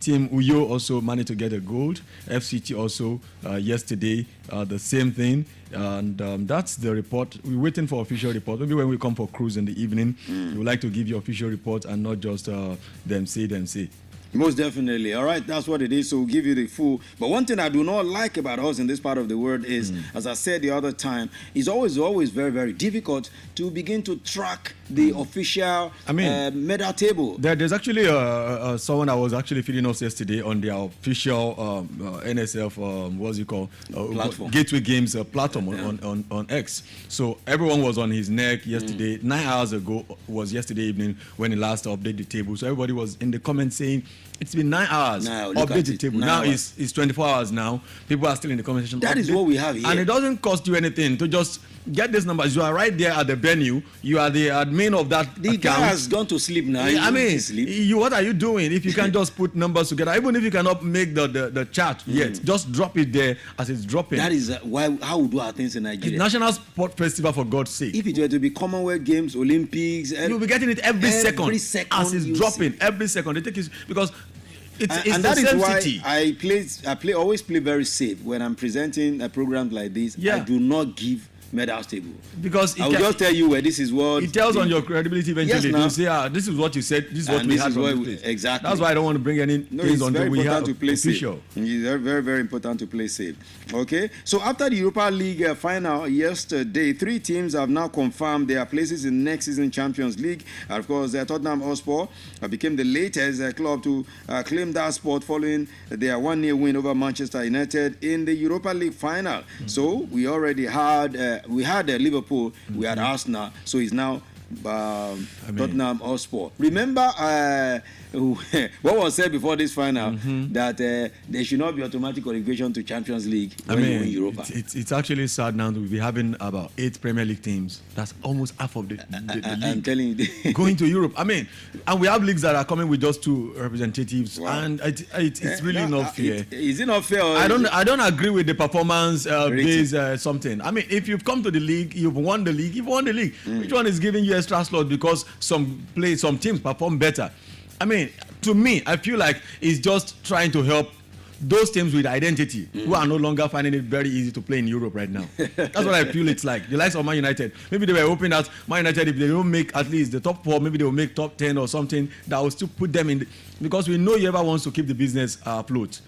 S5: Team Uyo also managed to get a gold. FCT also yesterday, the same thing. And that's the report. We're waiting for official report. Maybe when we come for cruise in the evening, we would like to give you official report and not just them say.
S1: Most definitely. All right, that's what it is. So we'll give you the full. But one thing I do not like about us in this part of the world is, as I said the other time, it's always very, very difficult to begin to track the official medal table.
S5: There's actually someone that was actually feeding us yesterday on their official NSF, what's it called?
S1: Platform.
S5: Gateway Games platform on X. So everyone was on his neck yesterday. 9 hours ago was yesterday evening when he last updated the table. So everybody was in the comments saying, it's been 9 hours.
S1: Now,
S5: update the table. Now it's 24 hours now. People are still in the conversation.
S1: That is what we have here.
S5: And it doesn't cost you anything to just get these numbers. You are right there at the venue. You are the admin of that
S1: The
S5: account.
S1: guy has gone to sleep now.
S5: What are you doing if you can just put numbers together? Even if you cannot make the chart yet, just drop it there as it's dropping.
S1: That is how we do our things in Nigeria.
S5: National Sport Festival, for God's sake.
S1: If it were to be Commonwealth Games, Olympics,
S5: You'll be getting it every second as it's dropping. Every second. They take it because it's
S1: and
S5: the
S1: that
S5: same
S1: is why
S5: city.
S1: I always play very safe when I'm presenting a program like this.
S5: Yeah.
S1: I do not give medals table
S5: Because
S1: I will just tell you where this is what
S5: it tells on your credibility eventually.
S1: Yes,
S5: You say, this is what you said, this is what
S1: And
S5: we
S1: this
S5: had
S1: is
S5: from
S1: what
S5: this
S1: we-
S5: place.
S1: exactly.
S5: That's why I don't want to bring any
S1: No,
S5: things
S1: it's
S5: until
S1: very
S5: we have
S1: important to play
S5: official.
S1: safe. It's very, very, very important to play safe. Okay, so after the Europa League final yesterday, 3 teams have now confirmed their places in next season Champions League. And of course, Tottenham Hotspur became the latest club to claim that spot following their 1-0 win over Manchester United in the Europa League final. So we already had Liverpool, we had Arsenal, so it's now Tottenham Hotspur. Remember what was said before this final, that there should not be automatic qualification to Champions League when you win Europa.
S5: It's actually sad now that we'll be having about 8 Premier League teams. That's almost half of the
S1: I'm
S5: league
S1: telling you.
S5: going to Europe. And we have leagues that are coming with just 2 representatives, and it's really not fair.
S1: Is it not fair?
S5: I don't agree with the performance based something. If you've come to the league, you've won the league. Which one is giving you extra slot because some teams perform better? To me, I feel like it's just trying to help those teams with identity who are no longer finding it very easy to play in Europe right now. That's what I feel it's like. The likes of Man United, maybe they were hoping that Man United, if they don't make at least the top 4, maybe they will make top 10 or something that will still put them in. Because we know whoever wants to keep the business afloat.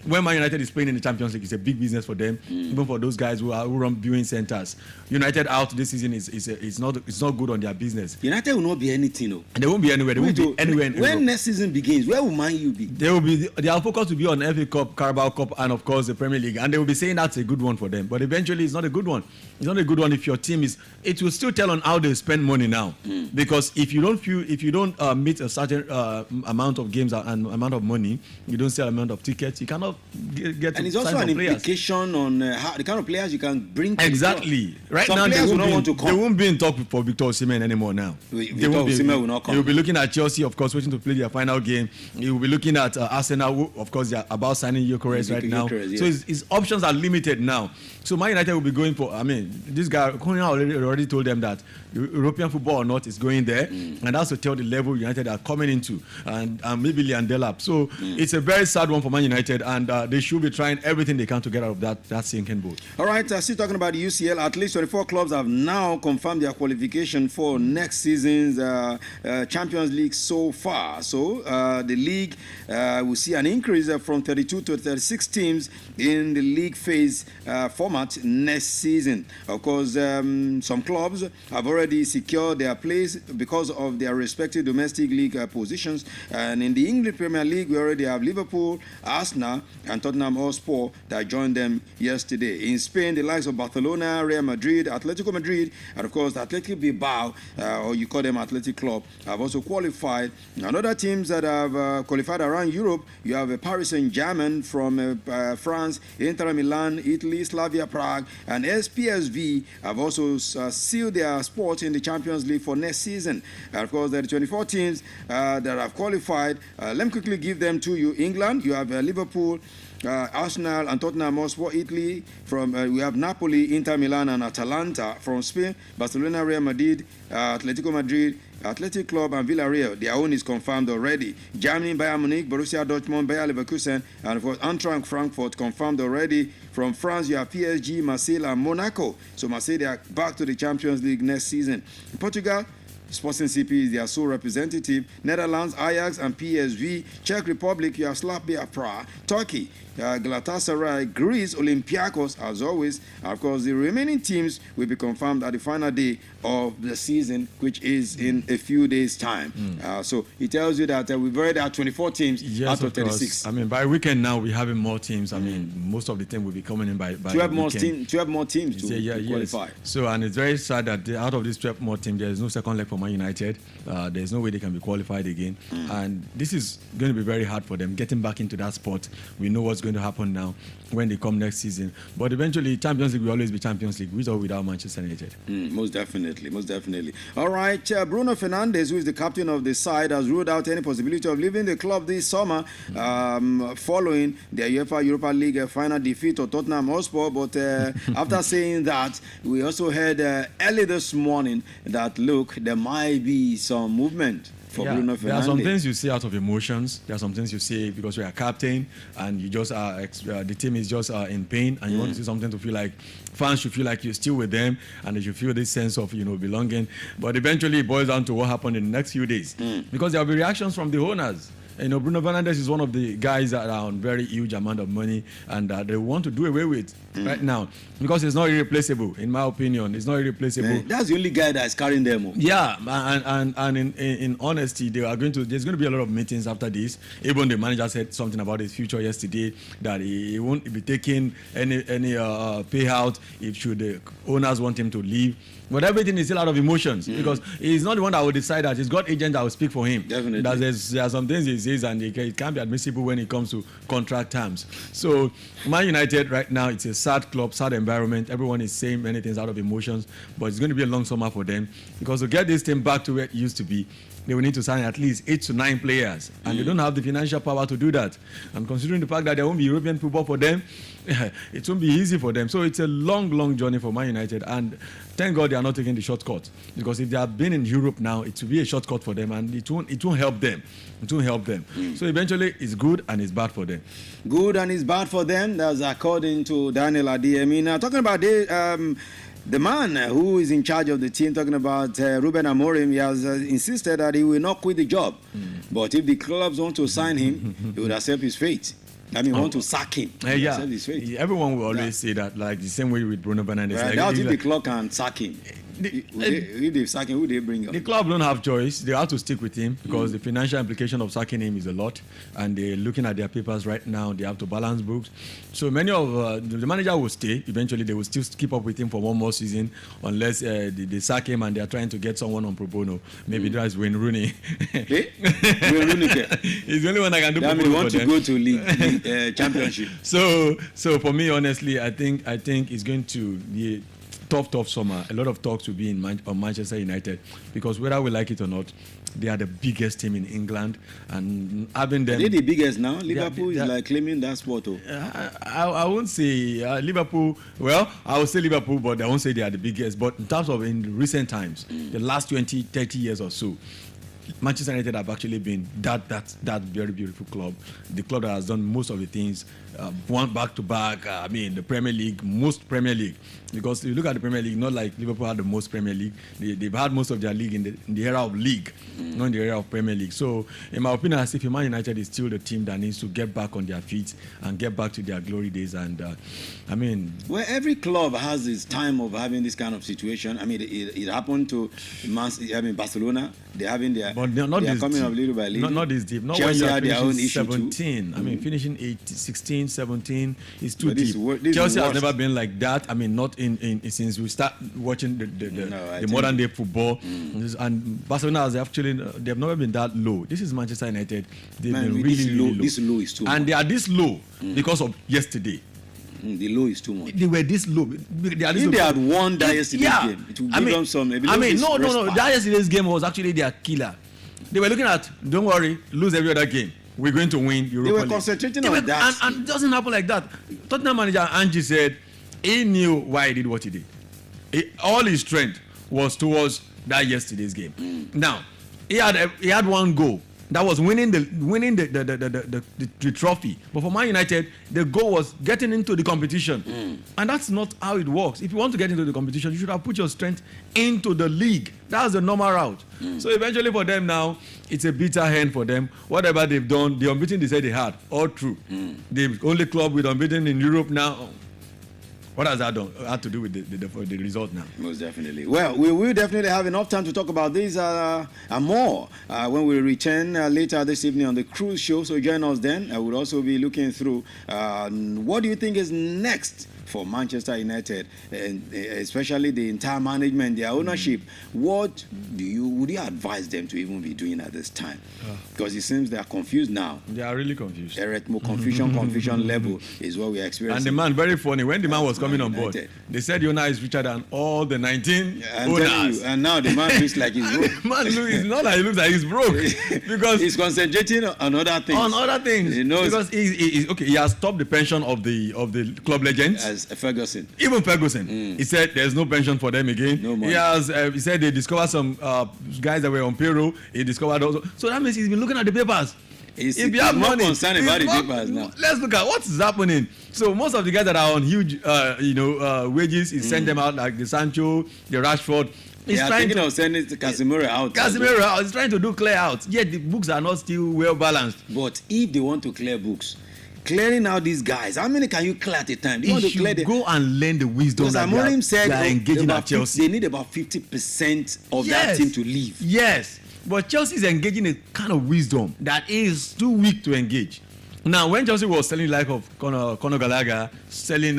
S5: When Man United is playing in the Champions League, it's a big business for them, even for those guys who run viewing centers. United out this season is not good on their business.
S1: United will not be anything, no.
S5: And they won't be anywhere. They won't be anywhere in Europe.
S1: When next season begins, where will Man U be?
S5: Their focus will be on FA Cup, Carabao Cup, and of course the Premier League. And they will be saying that's a good one for them. But eventually, it's not a good one. It's not a good one if your team is. It will still tell on how they spend money now. Because if you don't meet a certain amount of games and amount of money, you don't sell amount of tickets, you cannot get.
S1: And it's also an implication on how the kind of players you can bring to
S5: exactly.
S1: the club.
S5: Right
S1: Some
S5: now,
S1: players will not want to come.
S5: They won't be in talk for Victor Osimhen anymore now.
S1: Victor Osimhen will not come.
S5: They will be looking at Chelsea, of course, waiting to play their final game. You will be looking at Arsenal, who, of course, they are about signing Gyökeres right now.
S1: Gyökeres,
S5: So his options are limited now. So Man United will be going for. This guy already told them that European football or not is going there, and that's to tell the level United are coming into, and maybe Liam Delap. So it's a very sad one for Man United, and they should be trying everything they can to get out of that sinking boat.
S1: All right, still talking about the UCL, at least 24 clubs have now confirmed their qualification for next season's Champions League so far. So the league will see an increase from 32 to 36 teams in the league phase format next season. Of course, some clubs have already secured their place because of their respective domestic league positions. And in the English Premier League, we already have Liverpool, Arsenal, and Tottenham Hotspur that joined them yesterday. In Spain, the likes of Barcelona, Real Madrid, Atletico Madrid, and of course Athletic Bilbao, or you call them Athletic Club, have also qualified. And other teams that have qualified around Europe, you have Paris Saint-Germain from France, Inter Milan, Italy, Slavia Prague, and SPSV have also sealed their spot in the Champions League for next season. And of course, there are 24 teams that have qualified. Let me quickly give them to you. England, you have Liverpool, Arsenal and Tottenham Hotspur. Italy, from we have Napoli, Inter Milan and Atalanta. From Spain, Barcelona, Real Madrid, Atletico Madrid, Athletic Club and Villarreal. Their own is confirmed already. Germany, Bayern Munich, Borussia Dortmund, Bayer Leverkusen, and of course Eintracht Frankfurt confirmed already. From France, you have PSG, Marseille and Monaco. So Marseille, they are back to the Champions League next season. In Portugal, Sporting CP is their sole representative. Netherlands, Ajax and PSV. Czech Republic, you have Slavia Prague. Turkey, Galatasaray. Greece, Olympiacos, as always. Of course, the remaining teams will be confirmed at the final day of the season, which is in a few days' time. So it tells you that we've already had 24 teams out of 36.
S5: I mean, by weekend now, we're having more teams. I mean, most of the team will be coming in by
S1: 12 more
S5: weekend.
S1: 12 more teams to qualify.
S5: Yes. So, and it's very sad that out of these 12 more teams, there is no second leg for Man United. There's no way they can be qualified again. And this is going to be very hard for them, getting back into that spot. We know what's going to happen now when they come next season. But eventually, Champions League will always be Champions League, with or without Manchester United.
S1: Most definitely, most definitely. All right, Bruno Fernandes, who is the captain of the side, has ruled out any possibility of leaving the club this summer following the UEFA Europa League final defeat of Tottenham Hotspur. But after saying that, we also heard early this morning that, look, there might be some movement for Bruno Fernandes.
S5: There are some things you say out of emotions. There are some things you say because you're a captain and you just are, the team is just in pain, and you want to say something to feel like fans should feel like you're still with them and they should feel this sense of, belonging. But eventually it boils down to what happened in the next few days, because there will be reactions from the owners. Bruno Fernandes is one of the guys that are on very huge amount of money and they want to do away with right now because it's not irreplaceable. In my opinion, it's not irreplaceable.
S1: That's the only guy that is carrying them.
S5: Yeah, and in honesty, there's going to be a lot of meetings after this. Even the manager said something about his future yesterday, that he won't be taking any payout if the owners want him to leave. But everything is still out of emotions because he's not the one that will decide that. He's got agents that will speak for him.
S1: Definitely.
S5: There are some things he says and it can't be admissible when it comes to contract terms. So Man United right now, it's a sad club, sad environment. Everyone is saying many things out of emotions, but it's going to be a long summer for them because to get this team back to where it used to be, they will need to sign at least 8 to 9 players, and they don't have the financial power to do that. And considering the fact that there won't be European football for them, it won't be easy for them. So it's a long, long journey for Man United, and thank God they are not taking the shortcut, because if they have been in Europe now, it will be a shortcut for them, and it won't help them. It won't help them. So eventually, it's good and it's bad for them.
S1: Good and it's bad for them. That's according to Daniel Adeyemi. Talking about the man who is in charge of the team, talking about Ruben Amorim, he has insisted that he will not quit the job. But if the clubs want to sign him, he would accept his fate. Want to sack him.
S5: Yeah, everyone will always say that, like the same way with Bruno Fernandes.
S1: Right. If the club can sack him. If they sack him, who they bring up?
S5: The club don't have choice. They have to stick with him because the financial implication of sacking him is a lot, and they're looking at their papers right now. They have to balance books. So many of the manager will stay. Eventually, they will still keep up with him for one more season, unless they sack him and they are trying to get someone on pro bono. Maybe that's Wayne Rooney.
S1: Wayne Rooney.
S5: He's the only one that can do pro bono.
S1: They want to go to league championship.
S5: So for me, honestly, I think it's going to be tough summer. A lot of talks will be on Manchester United, because whether we like it or not, they are the biggest team in England, and having them.
S1: Are they the biggest now? Liverpool is like claiming that spot.
S5: I won't say Liverpool. Well, I will say Liverpool, but I won't say they are the biggest. But in terms of in recent times, the last 20, 30 years or so, Manchester United have actually been that very beautiful club, the club that has done most of the things, won back-to-back. The Premier League, most Premier League, because if you look at the Premier League, not like Liverpool had the most Premier League. They've had most of their league in the era of league, not in the era of Premier League. So, in my opinion, I think Man United is still the team that needs to get back on their feet and get back to their glory days. And
S1: well, every club has its time of having this kind of situation. It happened to Barcelona. They're having their
S5: But not
S1: They are
S5: this
S1: coming
S5: deep.
S1: up little by little.
S5: Not this deep. Not
S1: Chelsea
S5: when you are
S1: had their own
S5: finishing
S1: issue too.
S5: 17. I mean, finishing 16, 17 is too
S1: But this
S5: deep.
S1: is wor- this is
S5: Chelsea has
S1: worst.
S5: never been like that. I mean, not in since we start watching
S1: No, I
S5: the
S1: think-
S5: modern day football. And Barcelona has actually they've never been that low. This is Manchester United. They've
S1: Man,
S5: been
S1: this
S5: really,
S1: low-
S5: really low.
S1: this low is too
S5: And
S1: much.
S5: they are this low because of yesterday.
S1: The low is too much.
S5: They were this low. They are this
S1: If
S5: low.
S1: they had won that yesterday's
S5: Yeah.
S1: game, it would
S5: I
S1: give
S5: mean,
S1: them some.
S5: I mean, no.
S1: respite.
S5: That yesterday's game was actually their killer. They were looking at, don't worry, lose every other game. We're going to win Europa
S1: were
S5: League.
S1: concentrating
S5: They
S1: on
S5: were-
S1: that.
S5: And it doesn't happen like that. Tottenham manager Ange said he knew why he did what he did. All his strength was towards that yesterday's game. Now, he had one goal. That was winning the trophy. But for Man United, the goal was getting into the competition. And that's not how it works. If you want to get into the competition, you should have put your strength into the league. That's the normal route. So eventually for them now, it's a bitter hand for them. Whatever they've done, the unbeaten they said they had, all true. The only club with unbeaten in Europe now. What has that done? Had to do with the result now?
S1: Most definitely. Well, we will definitely have enough time to talk about this and more when we return later this evening on the cruise show. So join us then. I will also be looking through what do you think is next for Manchester United, and especially the entire management, their ownership. What would you advise them to even be doing at this time? Because it seems they are confused now.
S5: They are really confused.
S1: Confusion level is what we are experiencing.
S5: And the man, very funny, when the man was coming on board,
S1: United.
S5: they said Yona is richer than all the 19
S1: I'm telling
S5: owners.
S1: you, and now the man looks like he's broke.
S5: Man, it's not like he looks like he's broke. Because
S1: He's concentrating on other things.
S5: on other things.
S1: He knows-
S5: Because he has stopped the pension of the club legends.
S1: As Ferguson.
S5: Even Ferguson, he said there's no pension for them again.
S1: No money.
S5: He said they discovered some guys that were on payroll. He discovered also. So that means he's been looking at the papers.
S1: He's
S5: If you have
S1: more
S5: money,
S1: concerned
S5: he's
S1: about the
S5: more-
S1: papers now.
S5: Let's look at what's happening. So most of the guys that are on huge, wages, he sent them out like the Sancho, the Rashford.
S1: They
S5: He's
S1: are
S5: trying
S1: thinking
S5: to
S1: of sending Casemiro out.
S5: Casemiro is trying to do clear out. Yet the books are not still well balanced.
S1: But if they want to clear books, clearing out these guys, how many can you clear at a time? Do you
S5: He
S1: want to clear
S5: should
S1: them?
S5: go and learn the wisdom
S1: Because
S5: that
S1: Amorim said
S5: they are engaging
S1: about
S5: at Chelsea.
S1: they need about 50% of that team to leave.
S5: Yes, but Chelsea is engaging a kind of wisdom that is too weak to engage. Now, when Chelsea was selling like of Conor Gallagher, selling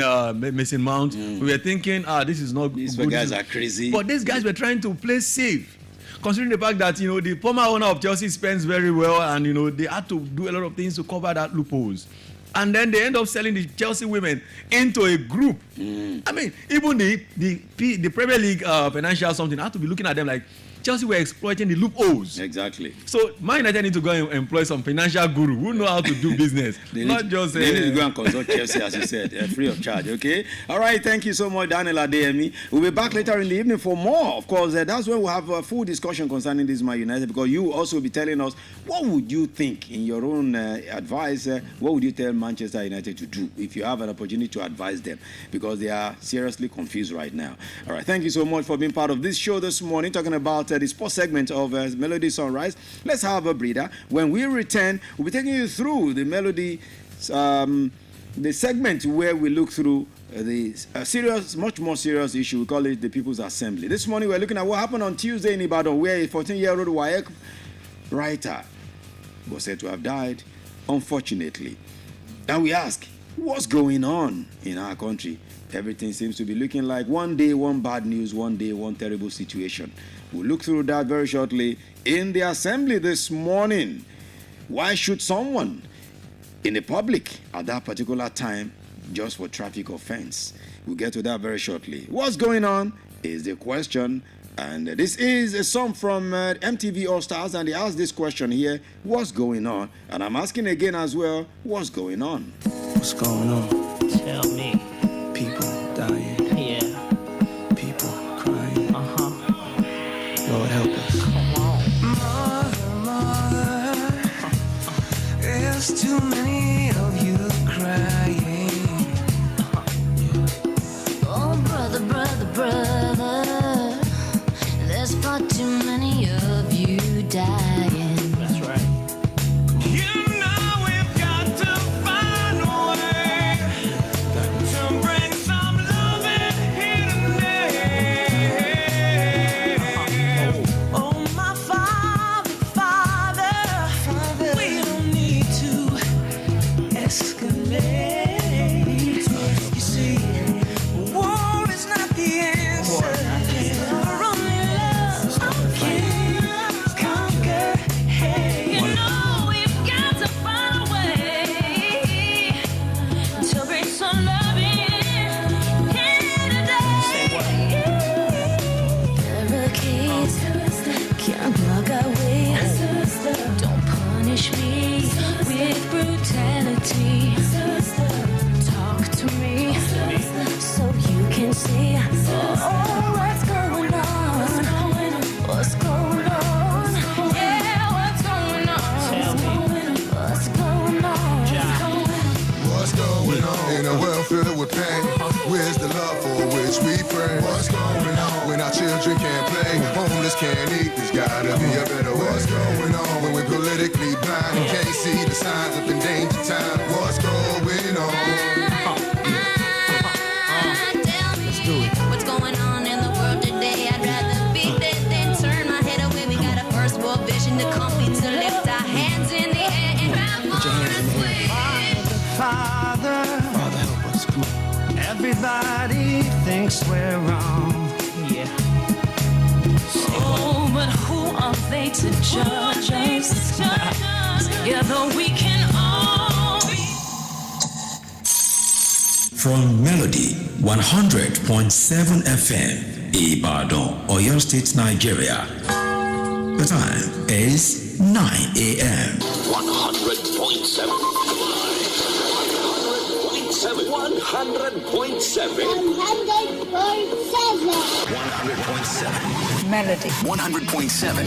S5: Mason Mount, we were thinking, this is not
S1: These
S5: good.
S1: guys are crazy.
S5: But these guys were trying to play safe, considering the fact that the former owner of Chelsea spends very well, and they had to do a lot of things to cover that loopholes. And then they end up selling the Chelsea women into a group. I mean, even the Premier League financial something had to be looking at them like Chelsea were exploiting the loopholes.
S1: Exactly.
S5: So Man United need to go and employ some financial guru who know how to do business,
S1: They
S5: not
S1: need,
S5: just.
S1: they need to go and consult Chelsea, as you said, free of charge. Okay. All right. Thank you so much, Daniel Adeyemi. We'll be back later in the evening for more. Of course, that's when we'll have a full discussion concerning this Man United, because you will also be telling us what would you think in your own advice. What would you tell Manchester United to do if you have an opportunity to advise them, because they are seriously confused right now. All right. Thank you so much for being part of this show this morning, talking about the sports segment of Melody Sunrise. Let's have a breather. When we return, we'll be taking you through the Melody, the segment where we look through the serious, much more serious issue. We call it the People's Assembly. This morning, we're looking at what happened on Tuesday in Ibadan, where a 14-year-old WAEC writer was said to have died, unfortunately. And we ask, what's going on in our country? Everything seems to be looking like one day, one bad news, one day, one terrible situation. We'll look through that very shortly in the assembly this morning. Why should someone in the public at that particular time just for traffic offense? We'll get to that very shortly. What's going on is the question. And this is a song from MTV All Stars, and they asked this question here, what's going on? And I'm asking again as well, what's going on?
S7: What's going on?
S3: Tell me.
S7: People dying,
S3: Yeah.
S7: people crying. Lord help us. Mother, there's too many of you crying.
S8: Oh, brother, brother, brother, there's far too many of you dying.
S3: That's right.
S6: You know we've got to find a way to bring some love in here today.
S7: Oh, my Father,
S8: can see. Oh, what's going on? What's going on? Yeah, what's going on? What's going on?
S9: What's going on in a world filled with pain? Where's the love for which we pray? What's going on when our children can't play? Homeless can't eat, there's gotta be a better way. What's going on when we're politically blind? Can't see the signs of endangered time. What's going on?
S8: What's going on in the world today? I'd rather be dead than turn my head away. We got a first world vision to complete, to lift our hands in the air and have more.
S7: Father, help us. Everybody thinks we're wrong. Yeah.
S8: Oh, but who are they to judge us? Together we can all be.
S10: From Melody 100.7 FM, Ibadan, Oyo State, Nigeria. The time is 9 a.m.
S11: 100.7. 100.7.
S4: Melody.
S11: 100.7.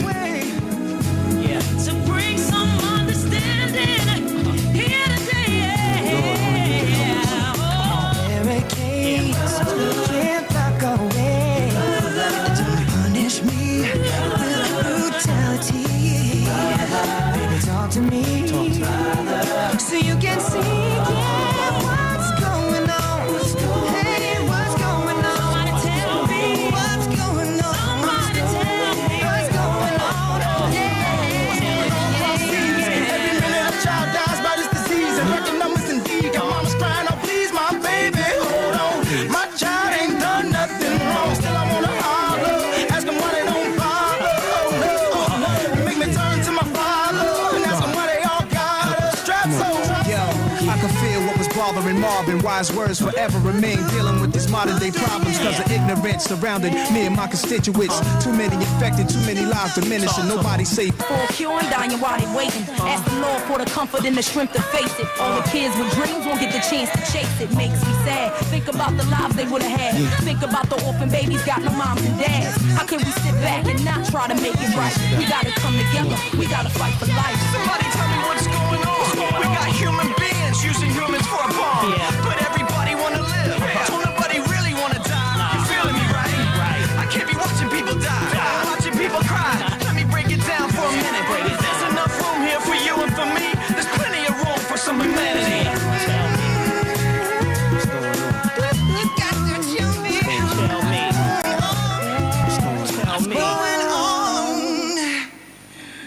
S8: Yeah. To bring some understanding here today.
S7: Barricades, can't back away. Don't punish me with brutality. Baby, talk to me, so you can see what's going on. Hey, what's going on?
S8: Somebody tell me
S7: what's going on.
S8: Somebody tell me
S7: what's going on.
S6: Every minute a child dies by this disease, and record numbers indeed. Got mama's crying, oh please, my baby, hold on. My child ain't done nothing wrong, still I wanna holler. Ask them why they don't follow. Oh no, make me turn to my father and ask them why they all got us strapped so.
S7: Yo, I can feel what was bothering Marvin. Wise words forever remain. Dealing with these modern day problems because of ignorance surrounding me and my constituents. Too many infected, too many lives diminishing. Nobody safe.
S8: For a cure and dying while they waiting. Ask the Lord for the comfort and the strength to face it. All the kids with dreams won't get the chance to chase it. Makes me sad. Think about the lives they would have had. Think about the orphan babies got no moms and dads. How can we sit back and not try to make it right? We gotta come together. We gotta fight for life.
S6: Somebody tell me what's going on. We got human beings using humans for a bomb. But everybody wanna live. Don't nobody really wanna die. You feeling me, right? I can't be watching people die. Watching people cry. Let me break it down for a minute. There's enough room here for you and for me. There's plenty of room for some humanity.
S7: You got to tell me. What's going on?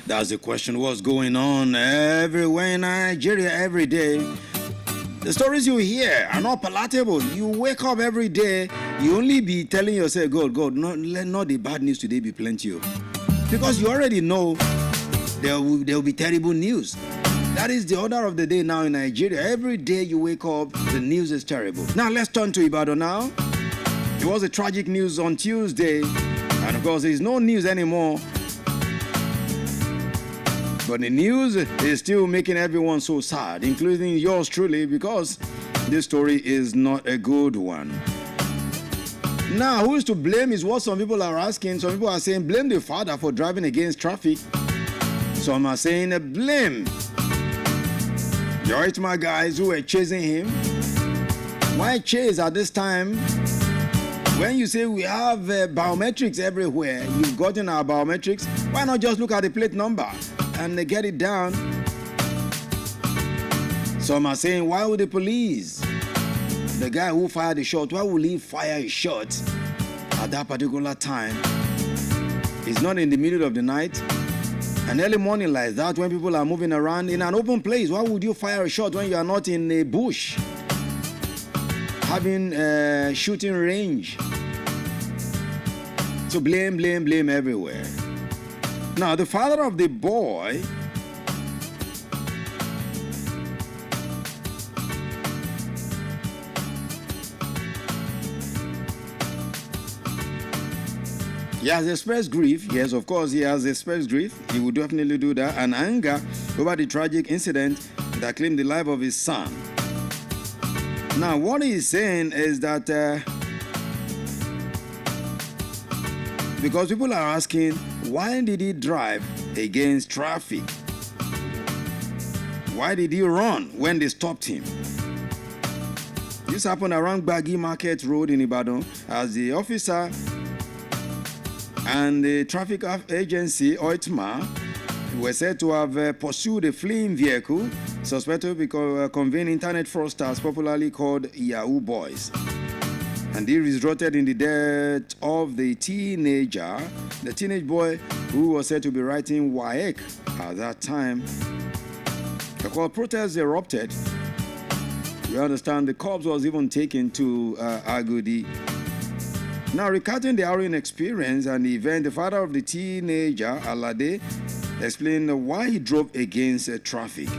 S1: That's the question. What's going on everywhere in Nigeria every day? The stories you hear are not palatable. You wake up every day, you only be telling yourself, God, let not the bad news today be plenty of. Because you already know there will be terrible news. That is the order of the day now in Nigeria. Every day you wake up, the news is terrible. Now let's turn to Ibadan now. It was a tragic news on Tuesday, and of course there's no news anymore. But the news is still making everyone so sad, including yours truly, because this story is not a good one. Now, who is to blame is what some people are asking. Some people are saying, blame the father for driving against traffic. Some are saying, blame the Oitma guys who were chasing him. Why chase at this time? When you say we have biometrics everywhere, you've gotten our biometrics, why not just look at the plate number and get it down? Some are saying, why would the police, the guy who fired the shot, why would he fire a shot at that particular time? It's not in the middle of the night. An early morning like that, when people are moving around in an open place, why would you fire a shot when you are not in a bush having a shooting range? So blame everywhere. Now, the father of the boy he has expressed grief. Yes, of course, he has expressed grief. He will definitely do that. And anger over the tragic incident that claimed the life of his son. Now, what he is saying is that Because people are asking, why did he drive against traffic? Why did he run when they stopped him? This happened around Gbagi Market Road in Ibadan as the officer and the traffic agency, OITMA, were said to have pursued a fleeing vehicle suspected of conveying internet fraudsters, popularly called Yahoo Boys. And this resulted in the death of the teenage boy who was said to be writing WAEC at that time. The protests erupted. We understand the corpse was even taken to Agodi. Now, recounting the harrowing experience and the event, the father of the teenager, Alade, explained why he drove against traffic.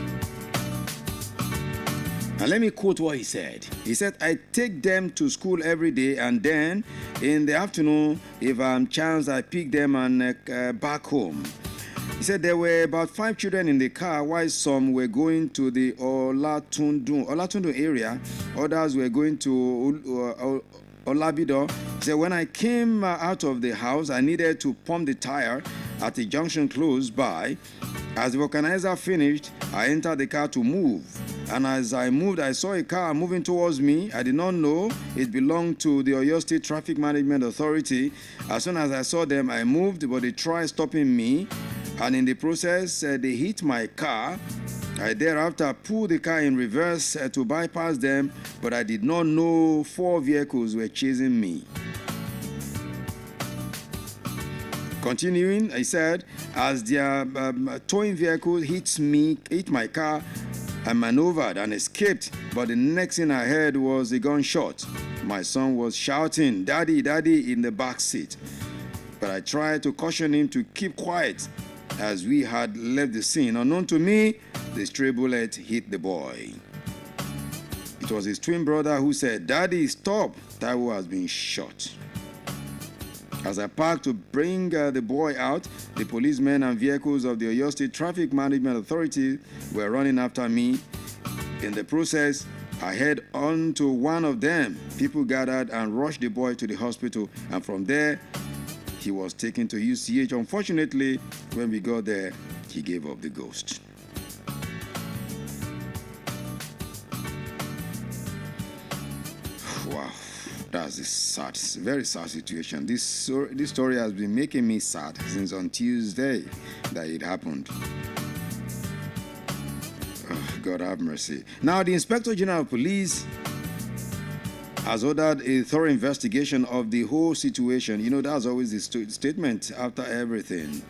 S1: And let me quote what he said. He said, I take them to school every day, and then in the afternoon, if I'm chance, I pick them and back home. He said there were about 5 children in the car, while some were going to the Olatundu area, others were going to Olabido. He said, when I came out of the house, I needed to pump the tire at a junction close by. As the vulcanizer finished, I entered the car to move. And as I moved, I saw a car moving towards me. I did not know it belonged to the Oyo State Traffic Management Authority. As soon as I saw them, I moved, but they tried stopping me. And in the process, they hit my car. I thereafter pulled the car in reverse to bypass them, but I did not know 4 vehicles were chasing me. Continuing, I said, as their towing vehicle hit my car, I maneuvered and escaped, but the next thing I heard was a gunshot. My son was shouting, "Daddy, Daddy," in the back seat. But I tried to caution him to keep quiet as we had left the scene. Unknown to me, the stray bullet hit the boy. It was his twin brother who said, "Daddy, stop, Taiwo has been shot." As I parked to bring the boy out, the policemen and vehicles of the Oyo State Traffic Management Authority were running after me. In the process, I head on to one of them. People gathered and rushed the boy to the hospital, and from there, he was taken to UCH. Unfortunately, when we got there, he gave up the ghost. Wow. That's a sad, very sad situation. This story has been making me sad since on Tuesday that it happened. Oh, God have mercy. Now, the Inspector General of Police has ordered a thorough investigation of the whole situation. You know, that's always the statement after everything.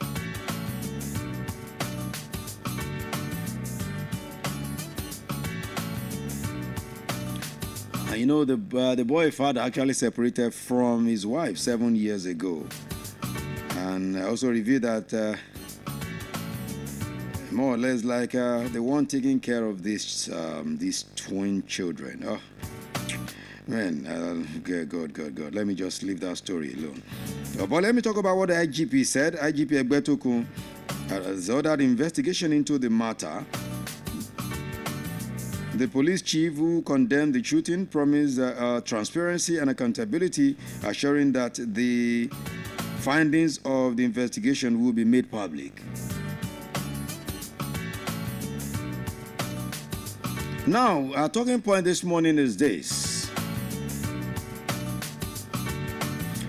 S1: You know, the boy father actually separated from his wife 7 years ago, and also revealed that more or less like the one taking care of these twin children. Oh man, God. Let me just leave that story alone. But let me talk about what the IGP said. IGP Egbetokun has ordered investigation into the matter. The police chief who condemned the shooting promised transparency and accountability, assuring that the findings of the investigation will be made public. Now, our talking point this morning is this.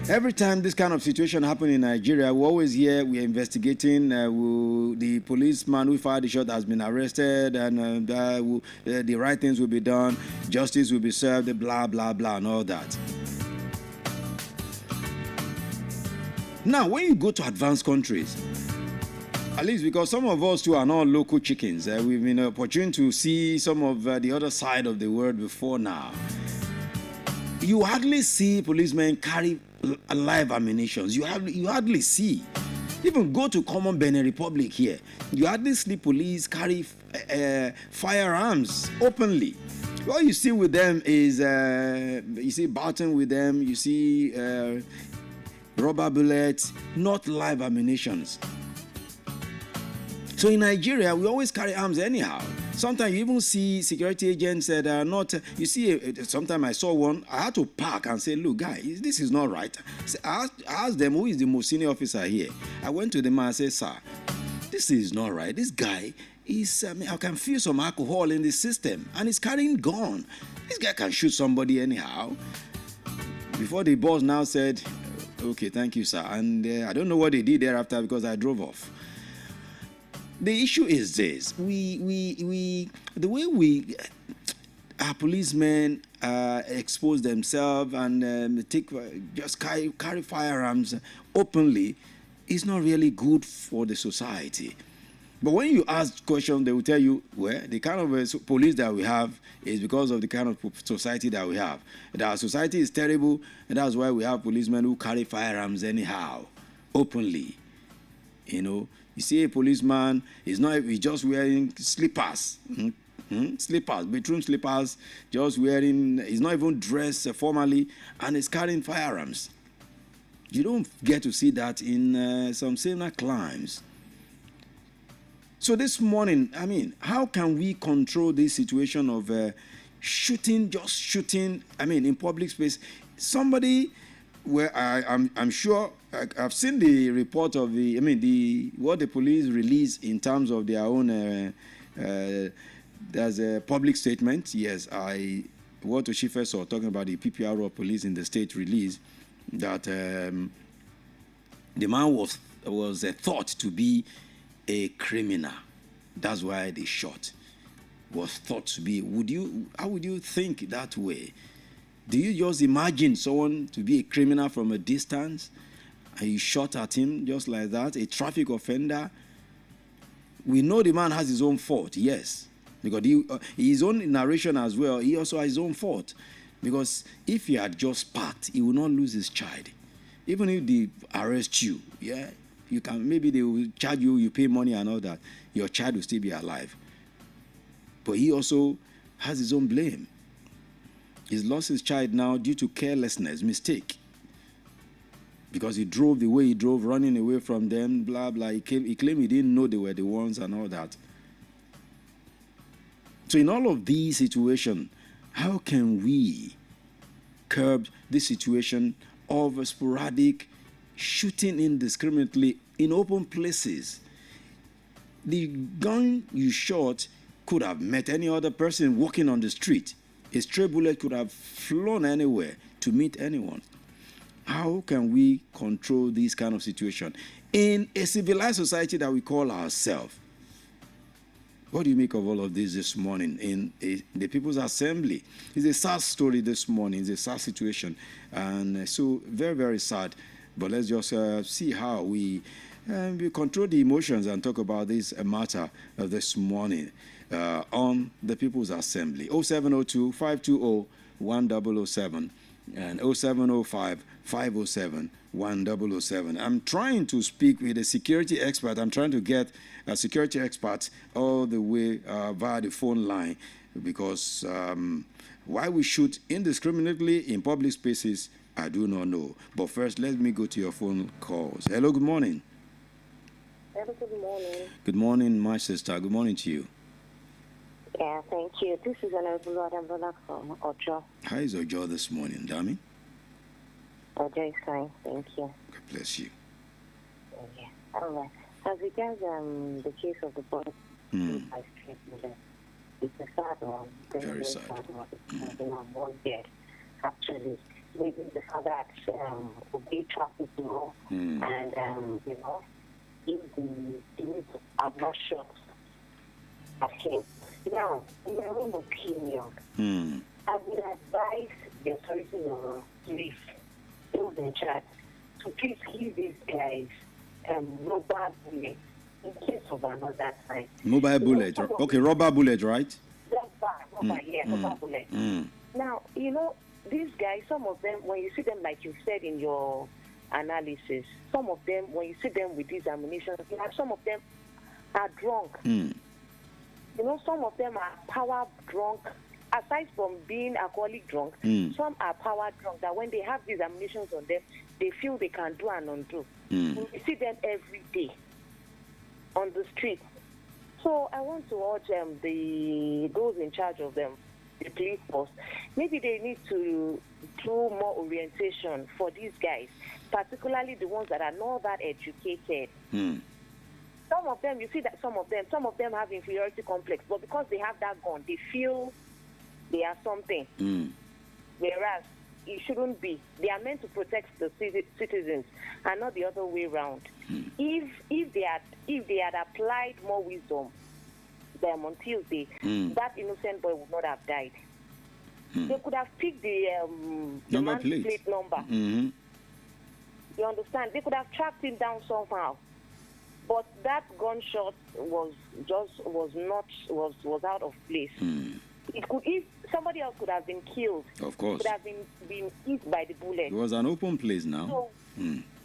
S1: Every time this kind of situation happens in Nigeria, we always hear we are investigating, the policeman who fired the shot has been arrested, and the right things will be done, justice will be served, blah, blah, blah, and all that. Now, when you go to advanced countries, at least because some of us too are not local chickens, we've been opportune to see some of the other side of the world before now. You hardly see policemen carry live ammunition. You hardly see. Even go to common Benin Republic here, you hardly see police carry firearms openly. What you see with them is you see Barton with them, you see rubber bullets, not live ammunitions. So in Nigeria, we always carry arms anyhow. Sometimes you even see security agents that are not. You see, sometimes I saw one. I had to park and say, "Look, guy, this is not right." So I asked them who is the most senior officer here. I went to the man and said, "Sir, this is not right. This guy is. I can feel some alcohol in the system, and he's carrying gun. This guy can shoot somebody anyhow." Before the boss now said, "Okay, thank you, sir," and I don't know what they did thereafter because I drove off. The issue is this: the way our policemen expose themselves and just carry firearms openly is not really good for the society. But when you ask questions, they will tell you, well, the kind of police that we have is because of the kind of society that we have. That our society is terrible, and that's why we have policemen who carry firearms anyhow, openly. You know, you see a policeman, he's just wearing slippers, slippers, bedroom slippers, just wearing, he's not even dressed formally, and he's carrying firearms. You don't get to see that in some similar climes. So this morning, I mean, how can we control this situation of shooting, in public space? Somebody, where I'm sure, I've seen the report of what the police released in terms of their own, there's a public statement. Yes, what Oshife saw talking about the PPRO police in the state release, that the man was thought to be a criminal. That's why they shot. Was thought to be. How would you think that way? Do you just imagine someone to be a criminal from a distance and you shot at him just like that? A traffic offender. We know the man has his own fault, yes, because his own narration as well, he also has his own fault, because if he had just parked, he would not lose his child. Even if they arrest you, yeah, you can, maybe they will charge you, you pay money and all that, your child will still be alive. But he also has his own blame. He's lost his child now due to carelessness, mistake. Because he drove the way he drove, running away from them, blah, blah. He claimed he didn't know they were the ones and all that. So in all of these situations, how can we curb this situation of sporadic shooting indiscriminately in open places? The gun you shot could have met any other person walking on the street. A stray bullet could have flown anywhere to meet anyone. How can we control this kind of situation in a civilized society that we call ourselves? What do you make of all of this morning in the People's Assembly? It's a sad story this morning. It's a sad situation. And so very, very sad. But let's just see how we control the emotions and talk about this matter this morning on the People's Assembly. 0702 520 1007 and 0705 507 1007. I'm trying to speak with a security expert. I'm trying to get a security expert all the way via the phone line, because why we shoot indiscriminately in public spaces, I do not know. But first, let me go to your phone calls. Hello, good morning.
S12: Hello, good morning.
S1: Good morning, my sister. Good morning to you.
S12: Yeah, thank you. This is Honorable Adambola from Ojo.
S1: How is Ojo this morning, Dami?
S12: Ojo is fine, thank you.
S1: God bless you.
S12: Yeah. All right. As regards the case of the boy, it's a sad one.
S1: Very sad.
S12: One dead, actually. Maybe the father obeyed traffic law, and if the not shot at him. Now, in my own opinion, I would advise the authorities of police, those in charge, to please give these guys mobile bullet in case of another time.
S1: Mobile bullet, okay, rubber bullet, right?
S12: Rubber bullet. Now, these guys, some of them, when you see them, like you said in your analysis, some of them, when you see them with these ammunition, some of them are drunk. Some of them are power drunk. Aside from being alcoholic drunk, some are power drunk, that when they have these ammunitions on them, they feel they can do and undo. We see them every day on the street. So I want to urge those in charge of them, the police force, maybe they need to do more orientation for these guys, particularly the ones that are not that educated. Some of them, you see that some of them have inferiority complex, but because they have that gun, they feel they are something. Whereas it shouldn't be. They are meant to protect the citizens and not the other way around. If they had applied more wisdom them on Tuesday, that innocent boy would not have died. They could have picked the man's plate number. You understand? They could have tracked him down somehow. But that gunshot was out of place. It could, if somebody else could have been killed.
S1: Of course.
S12: Could have been hit by the bullet.
S1: It was an open place now.
S12: So,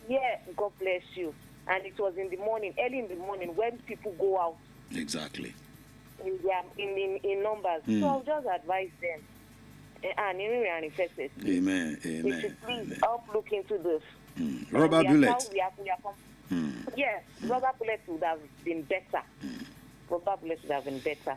S12: yeah, God bless you. And it was in the morning, early in the morning, when people go out.
S1: Exactly.
S12: In numbers. So I'll just advise them. And
S1: Amen.
S12: They should please help look into this.
S1: Rubber bullets.
S12: Yes, rubber bullets would have been better. Rubber bullets would have been better.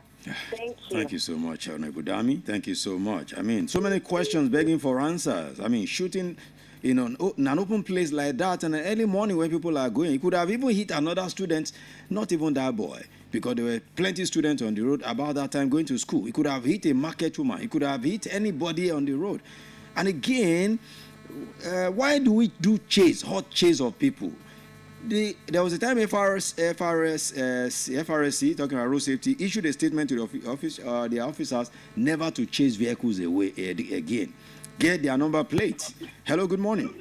S12: Thank you.
S1: Thank you so much, Honorable Dami. Thank you so much. I mean, so many questions begging for answers. I mean, shooting in an open place like that in the early morning where people are going, he could have even hit another student, not even that boy, because there were plenty of students on the road about that time going to school. He could have hit a market woman. He could have hit anybody on the road. And again, why do we do hot chase of people? There was a time FRSC, talking about road safety, issued a statement to the officers never to chase vehicles away again. Get their number plates. Hello, good morning.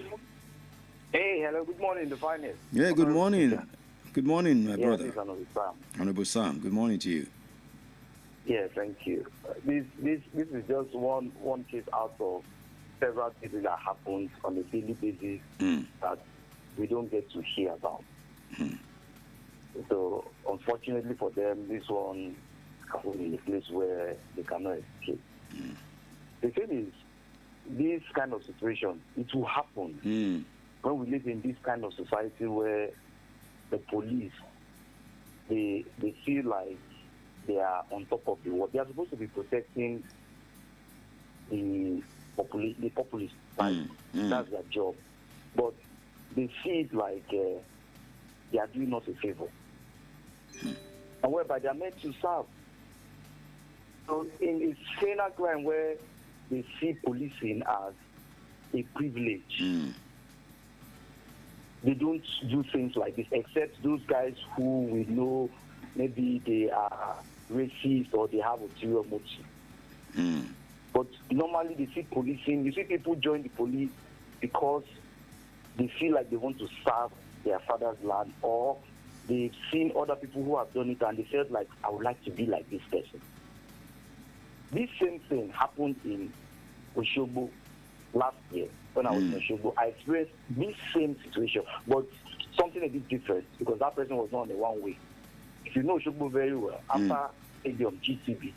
S13: Hey, hello, good morning, the finest.
S1: Yeah, good morning. Good morning, my brother.
S13: This is Honorable Sam.
S1: Honorable Sam, good morning to you.
S13: Yeah, thank you. This is just one case out of several cases that happens on a daily basis that we don't get to hear about. So, unfortunately for them, this one happened in a place where they cannot escape. The thing is, this kind of situation, it will happen when we live in this kind of society where the police, they feel like they are on top of the world. They are supposed to be protecting the populace, right? That's their job. But they see it like they are doing us a favor. And whereby they are meant to serve. So in a criminal crime where they see policing as a privilege, they don't do things like this, except those guys who we know maybe they are racist or they have ulterior motive. But normally they see policing, you see people join the police because they feel like they want to serve their father's land, or they've seen other people who have done it and they felt like, I would like to be like this person. This same thing happened in Oshobo last year when I was in Oshobo. I experienced this same situation, but something a bit different because that person was not on the one way. If you know Oshobo very well, after Stadium GTB,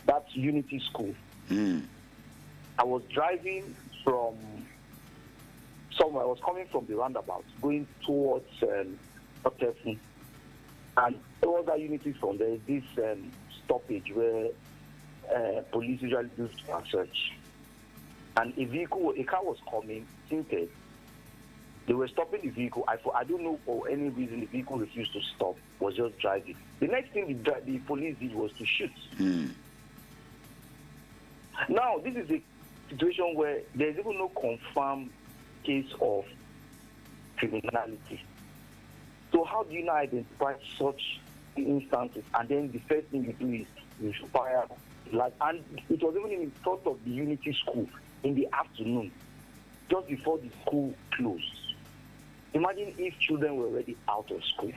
S13: that's Unity School. I was driving from somewhere. I was coming from the roundabout, going towards Otefun. And towards that Unity from there is this stoppage where police usually do a search. And a car was coming, tinted. They were stopping the vehicle. I don't know for any reason the vehicle refused to stop, was just driving. The next thing the police did was to shoot. Now, this is a situation where there's even no confirmed case of criminality. So how do you now identify such instances? And then the first thing you do is you fire. And it was even in front of the Unity School in the afternoon, just before the school closed. Imagine if children were already out of school.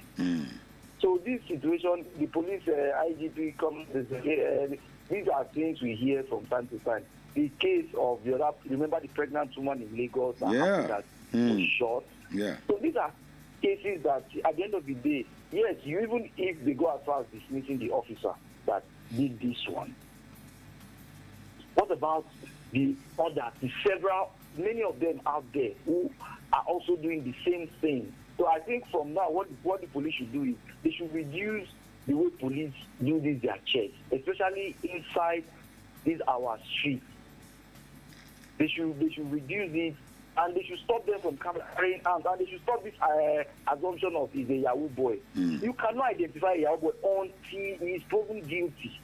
S13: So this situation, the police, IGP comes, these are things we hear from time to time. The case of the other, remember the pregnant woman in Lagos that was shot?
S1: Yeah.
S13: So these are cases that at the end of the day, yes, even if they go as far as dismissing the officer that did this one, what about the others, many of them out there who are also doing the same thing? So I think from now, what the police should do is they should reduce the way police do this their checks, especially inside our streets. They should reduce it, and they should stop them from carrying arms, and they should stop this assumption of he's a Yahoo boy. You cannot identify a Yahoo boy until he is proven guilty.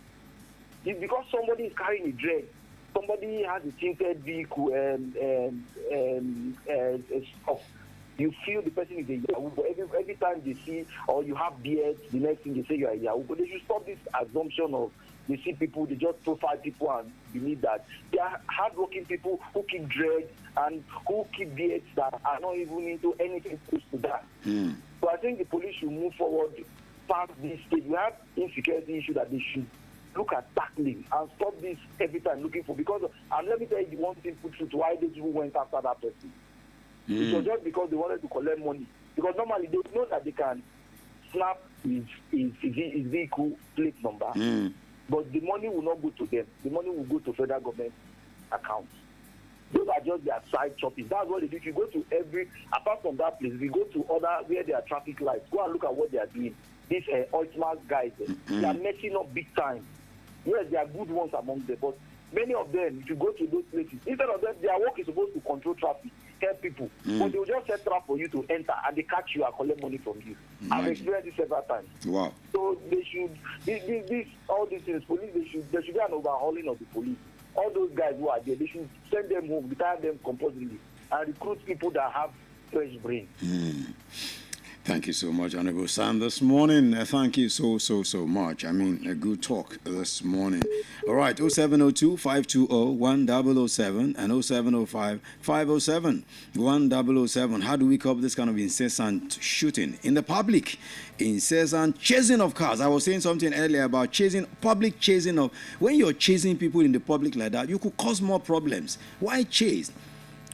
S13: It's because somebody is carrying a dread, somebody has a tinted vehicle, you feel the person is a Yahoo boy. Every time they see, or you have beards, the next thing they say you are a Yahoo boy. They should stop this assumption of they see people, they just profile people and believe that they are hardworking people who keep dread and who keep beards that are not even into anything close to that. So I think the police should move forward past this stage. We have insecurity issue that they should look at tackling and stop this every time looking for, because and let me tell you the one simple truth why those people went after that person. It was just because they wanted to collect money. Because normally they know that they can snap his vehicle plate number, but the money will not go to them. The money will go to federal government accounts. Those are just their side chopping. That's what they do. If you go to apart from that place, if you go to other where there are traffic lights, go and look at what they are doing. These Oitmas guys, they are messing up big time. Yes, there are good ones among them, but many of them, if you go to those places, instead of them, their work is supposed to control traffic, help people, but they will just set trap for you to enter, and they catch you and collect money from you. I've experienced this several times.
S1: Wow. So
S13: they should, all these things, police, there should be an overhauling of the police. All those guys who are there, they should send them home, retire them compulsorily, and recruit people that have fresh brain.
S1: Thank you so much, Honorable Sam, this morning. Thank you so much. I mean, a good talk this morning. All right, 0702-520-1007 and 0705-507-1007. How do we cope this kind of incessant shooting in the public? Incessant chasing of cars. I was saying something earlier about public chasing of. When you're chasing people in the public like that, you could cause more problems. Why chase?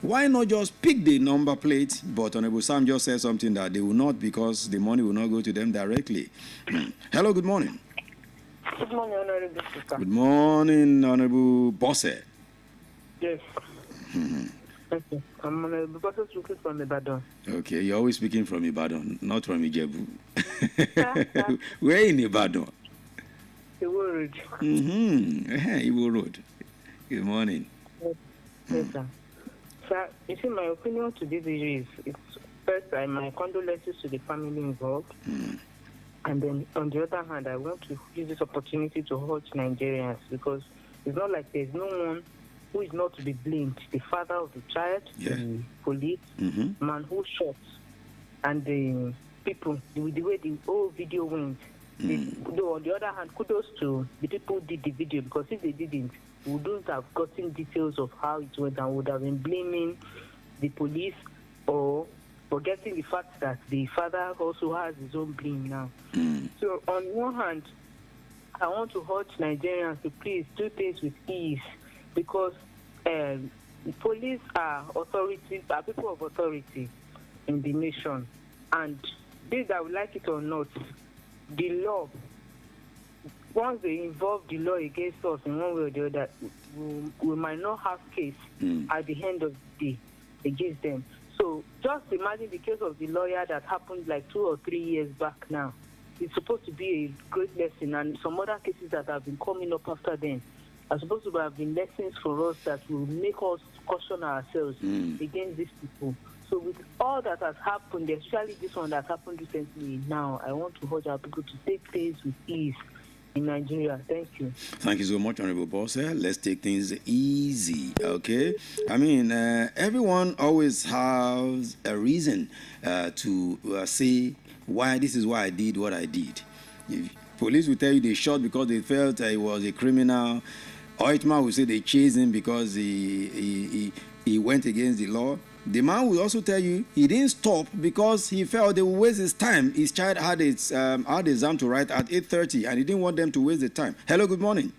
S1: Why not just pick the number plate? But Honorable Sam just said something that they will not, because the money will not go to them directly. Hello, good morning.
S14: Good morning, Honorable Speaker.
S1: Good morning, Honorable Bosse.
S14: Yes. Okay. I'm Honorable Bosse speaking from Ibadan.
S1: Okay, you're always speaking from Ibadan, not from Ijebu. Where in Ibadan?
S14: Iwo Road.
S1: Iwo Road. Good morning.
S14: Yes, sir. Sir, you see, my opinion to this issue is, first, my condolences to the family involved. And then, on the other hand, I want to use this opportunity to urge Nigerians, because it's not like there's no one who is not to be blamed. The father of the child, the police, man who shot, and the people, the way the whole video went. Though, on the other hand, kudos to the people who did the video, because if they didn't, we wouldn't have gotten details of how it went, and would have been blaming the police or forgetting the fact that the father also has his own blame now. So on one hand, I want to urge Nigerians to please do things with ease, because the police are people of authority in the nation, and be that we like it or not, the law, once they involve the law against us in one way or the other, we might not have case at the end of the day against them. So just imagine the case of the lawyer that happened like 2 or 3 years back now. It's supposed to be a great lesson, and some other cases that have been coming up after then are supposed to have been lessons for us that will make us caution ourselves against these people. So with all that has happened, especially this one that happened recently now, I want to urge our people to take things with ease in Nigeria. Thank you.
S1: Thank you so much, Honorable Bosse. Let's take things easy, okay? I mean, everyone always has a reason to say why this is why I did what I did. Police will tell you they shot because they felt he was a criminal. Oitma will say they chased him because he went against the law. The man will also tell you he didn't stop because he felt they would waste his time. His child had exam to write at 8:30, and he didn't want them to waste the time. Hello, good morning.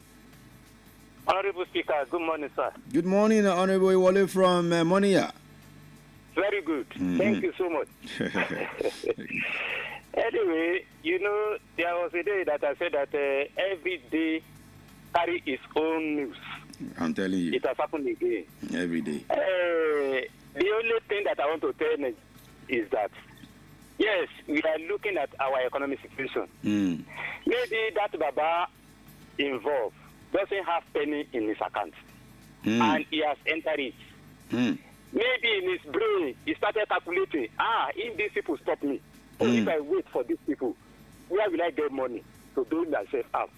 S15: Honorable Speaker, good morning, sir.
S1: Good morning, Honorable Iwole from Monia.
S15: Very good. Thank you so much. Anyway, there was a day that I said that every day carry its own news.
S1: I'm telling you.
S15: It has happened again.
S1: Every day.
S15: The only thing that I want to tell you is that yes, we are looking at our economic situation. Maybe that Baba involved doesn't have penny in his account, and he has entered it. Maybe in his brain, he started calculating, if these people stop me, or if I wait for these people, where will I get money to bail myself out?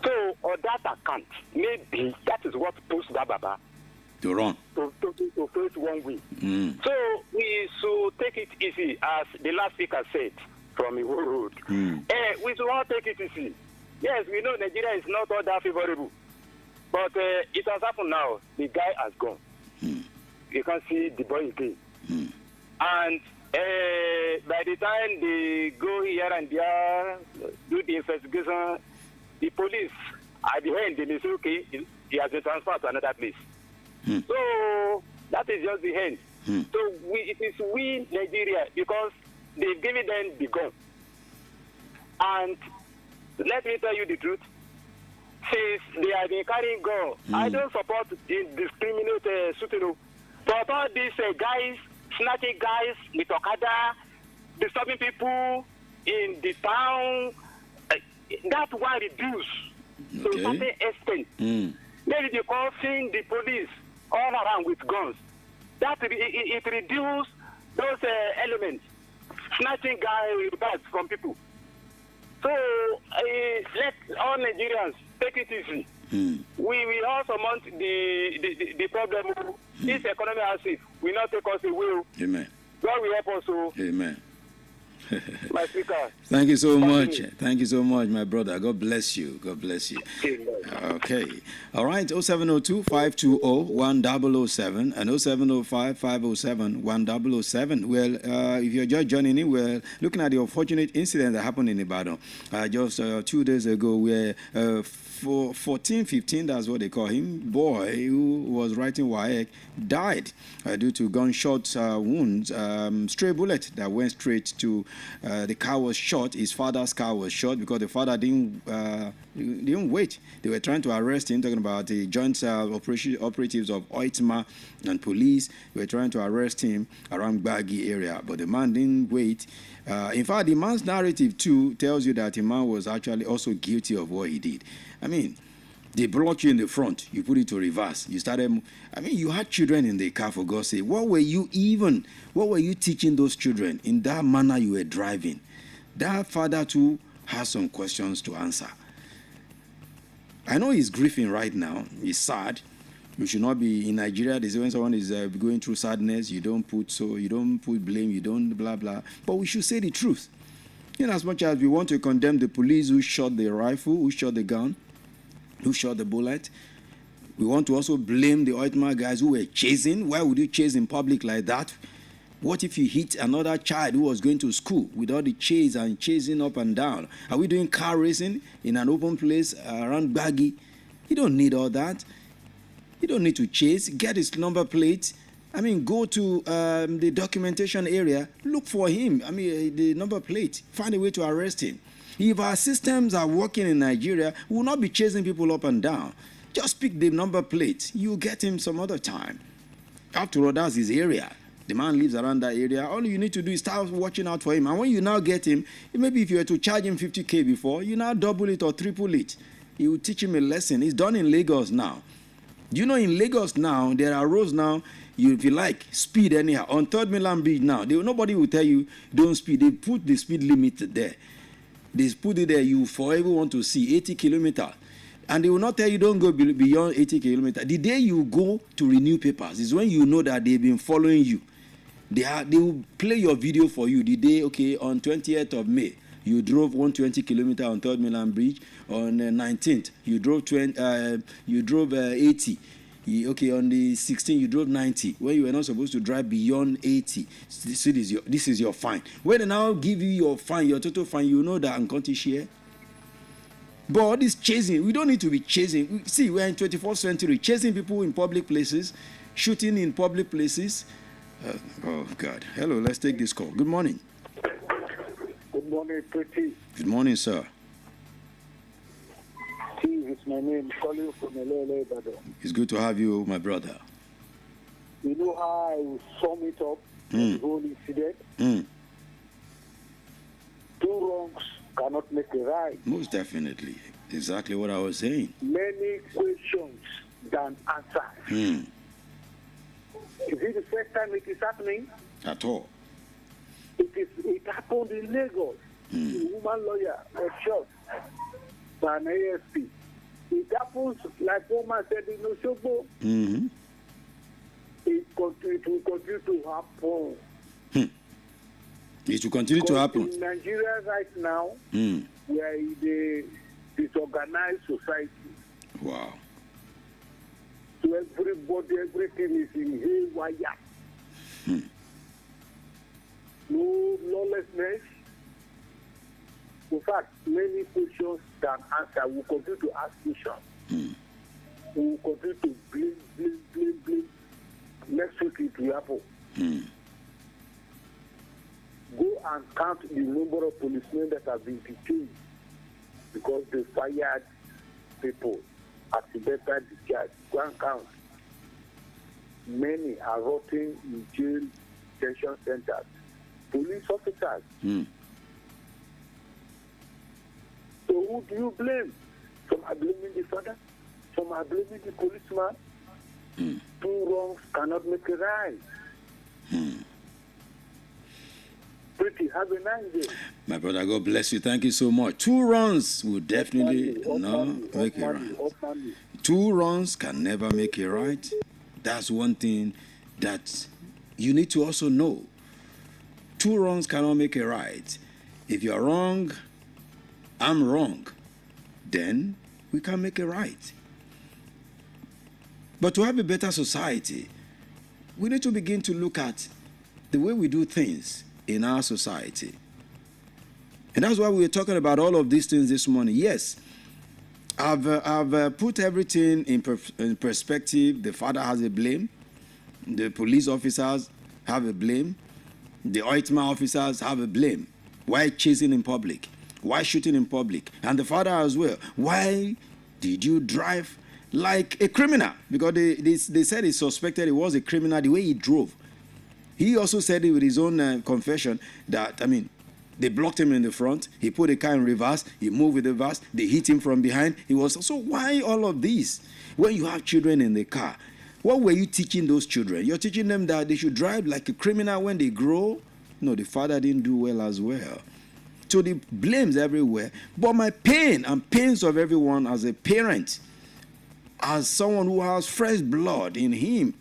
S15: So, on that account, maybe that is what pushed that Baba
S1: to run.
S15: To face one way. So, we should take it easy, as the last speaker said from the road. We should all take it easy. Yes, we know Nigeria is not all that favorable, but it has happened now. The guy has gone. You can see the boy again. And by the time they go here and there, do the investigation, the police, at the end, they may say, okay, he has been transferred to another place. So that is just the end. So it is we, Nigeria, because they've given them the gun. And let me tell you the truth. Since they have been carrying gun, I don't support indiscriminate shooting. But all these guys, snatching guys with Okada, disturbing people in the town, that one reduce to a certain extent. Maybe they causing the police all around with guns. That it reduce those elements, snatching guys from people. So let all Nigerians take it easy. We also want the problem. This economy as if will not take us away.
S1: Amen.
S15: God will help us.
S1: Amen.
S15: My speaker.
S1: Thank you so much. Thank you so much, my brother. God bless you. God bless you. Okay. All right. 0702 520 1007 and 0705 507 1007. Well, if you're just joining in, we're looking at the unfortunate incident that happened in Ibadan just 2 days ago, where 14, 15, that's what they call him, boy who was writing WAEC died due to gunshot wounds, stray bullet that went straight to the car was shot. His father's car was shot because the father didn't wait. They were trying to arrest him, talking about the joint operatives of OITMA and police. They were trying to arrest him around Baggy area, but the man didn't wait. In fact, the man's narrative too tells you that the man was actually also guilty of what he did. I mean, they brought you in the front, you put it to reverse. You started, you had children in the car, for God's sake. What were you teaching those children in that manner you were driving? That father too has some questions to answer. I know he's grieving right now. He's sad. You should not be in Nigeria. They say when someone is going through sadness, you don't put blame, you don't blah blah. But we should say the truth. In as much as we want to condemn the police who shot the rifle, who shot the gun, who shot the bullet, we want to also blame the OITMA guys who were chasing. Why would you chase in public like that? What if you hit another child who was going to school with all the chase and chasing up and down? Are we doing car racing in an open place around Baggy? You don't need all that. You don't need to chase. Get his number plate. Go to the documentation area. Look for him. The number plate. Find a way to arrest him. If our systems are working in Nigeria, we will not be chasing people up and down. Just pick the number plate. You get him some other time. After all, that's his area. The man lives around that area. All you need to do is start watching out for him. And when you now get him, maybe if you were to charge him 50K before, you now double it or triple it. You will teach him a lesson. It's done in Lagos now. Do you know in Lagos now, there are roads now, if you like, speed anyhow. On 3rd Mainland Bridge now, nobody will tell you don't speed. They put the speed limit there. They put it there, you forever want to see 80 kilometers. And they will not tell you don't go beyond 80 kilometers. The day you go to renew papers is when you know that they've been following you. They will play your video for you. The day, on 20th of May, you drove 120 kilometers on 3rd Mainland Bridge. On 19th, you drove 80. On the 16th, you drove 90. When you were not supposed to drive beyond 80. This is your fine. When they now give you your fine, your total fine, you know that I'm going to share. But all this chasing, we don't need to be chasing. See, we're in 21st century, chasing people in public places, shooting in public places. Oh, God. Hello, let's take this call. Good morning.
S16: Good morning, Pretty.
S1: Good morning, sir.
S16: Steve is my name, calling from Elele.
S1: It's good to have you, my brother.
S16: You know how I will sum it up, the whole incident? cannot make a right.
S1: Most definitely. Exactly what I was saying.
S16: Many questions than answers. Is it the first time it is happening?
S1: At all.
S16: It happened in Lagos. A woman lawyer was shot by an ASP. It happens, like one man said in Osogbo. It will continue to happen.
S1: It will continue to happen.
S16: In Nigeria right now, we are in a disorganized society.
S1: Wow.
S16: So everybody, everything is in haywire. No lawlessness. In fact, many questions than answer. We continue to ask questions. We will continue to blame. Next week it will happen. Go and count the number of policemen that have been detained because they fired people at the better discharge. Go and count. Many are rotting in jail detention centers. Police officers. So who do you blame? Some are blaming the father. Some are blaming the policeman. Two wrongs cannot make a right. Pretty, have a nice day.
S1: My brother, God bless you. Thank you so much. 2 runs will definitely make a right. 2 runs can never make a right. That's one thing that you need to also know. 2 wrongs cannot make a right. If you're wrong, I'm wrong, then we can make it right. But to have a better society, we need to begin to look at the way we do things in our society. And that's why we're talking about all of these things this morning. Yes, I've put everything in perspective. The father has a blame. The police officers have a blame. The OITMA officers have a blame. Why chasing in public? Why shooting in public? And the father as well. Why did you drive like a criminal? Because they said he suspected he was a criminal the way he drove. He also said it with his own confession that, they blocked him in the front. He put the car in reverse. He moved with the reverse. They hit him from behind. So why all of this? When you have children in the car, what were you teaching those children? You're teaching them that they should drive like a criminal when they grow? No, the father didn't do well as well. So the blames everywhere. But my pain and pains of everyone as a parent, as someone who has fresh blood in him,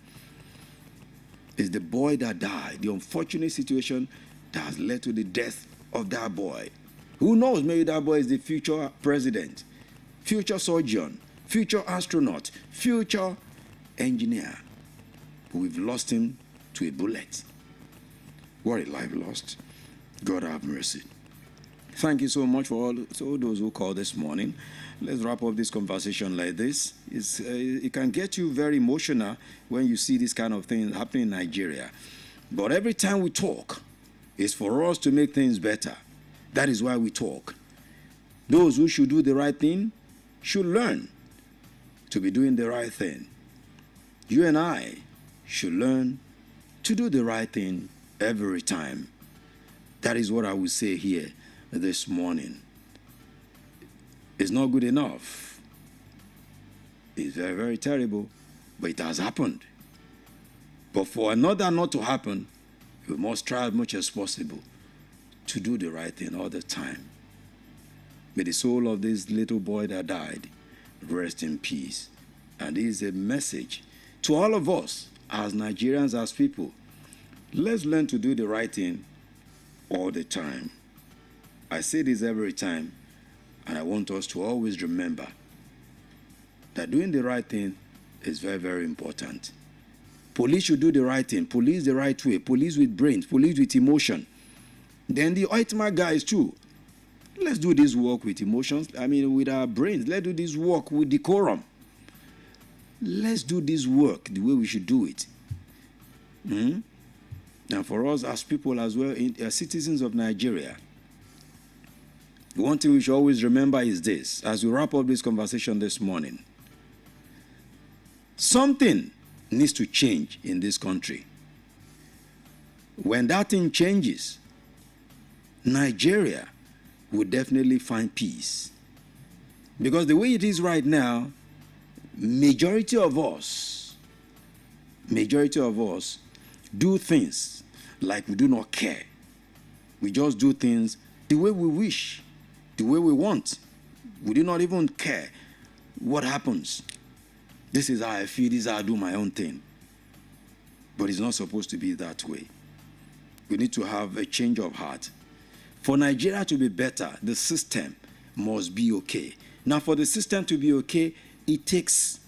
S1: is the boy that died. The unfortunate situation that has led to the death of that boy. Who knows, maybe that boy is the future president, future surgeon, future astronaut, future engineer. But we've lost him to a bullet. What a life lost. God have mercy. Thank you so much for all those who called this morning. Let's wrap up this conversation like this. It can get you very emotional when you see this kind of thing happening in Nigeria. But every time we talk, it's for us to make things better. That is why we talk. Those who should do the right thing should learn to be doing the right thing. You and I should learn to do the right thing every time. That is what I will say here this morning. It's not good enough. It's very, very terrible, but it has happened. But for another not to happen, we must try as much as possible to do the right thing all the time. May the soul of this little boy that died rest in peace. And this is a message to all of us as Nigerians, as people. Let's learn to do the right thing all the time. I say this every time, and I want us to always remember that doing the right thing is very, very important. Police should do the right thing. Police the right way. Police with brains. Police with emotion. Then the OITMA guys too. Let's do this work with emotions. With our brains. Let's do this work with decorum. Let's do this work the way we should do it. And for us as people as well, as citizens of Nigeria, one thing we should always remember is this, as we wrap up this conversation this morning. Something needs to change in this country. When that thing changes, Nigeria will definitely find peace. Because the way it is right now, majority of us do things like we do not care. We just do things the way we wish, the way we want. We do not even care what happens. This is how I feel, this is how I do my own thing. But it's not supposed to be that way. We need to have a change of heart. For Nigeria to be better, the system must be okay. Now, for the system to be okay, it takes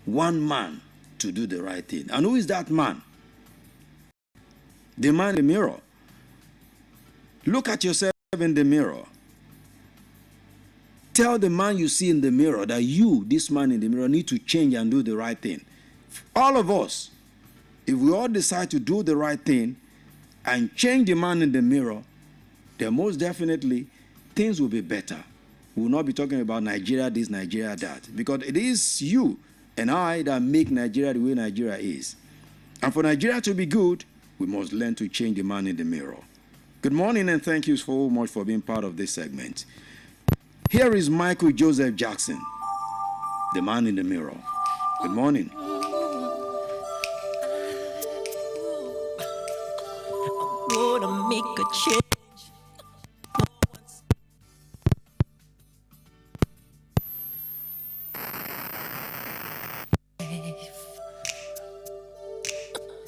S1: one man to do the right thing. And who is that man? The man in the mirror. Look at yourself in the mirror. Tell the man you see in the mirror that you, this man in the mirror, need to change and do the right thing. All of us, if we all decide to do the right thing and change the man in the mirror, then most definitely things will be better. We will not be talking about Nigeria this, Nigeria that, because it is you and I that make Nigeria the way Nigeria is. And for Nigeria to be good, we must learn to change the man in the mirror. Good morning and thank you so much for being part of this segment. Here is Michael Joseph Jackson, the man in the mirror. Good morning.
S17: Gonna make a change.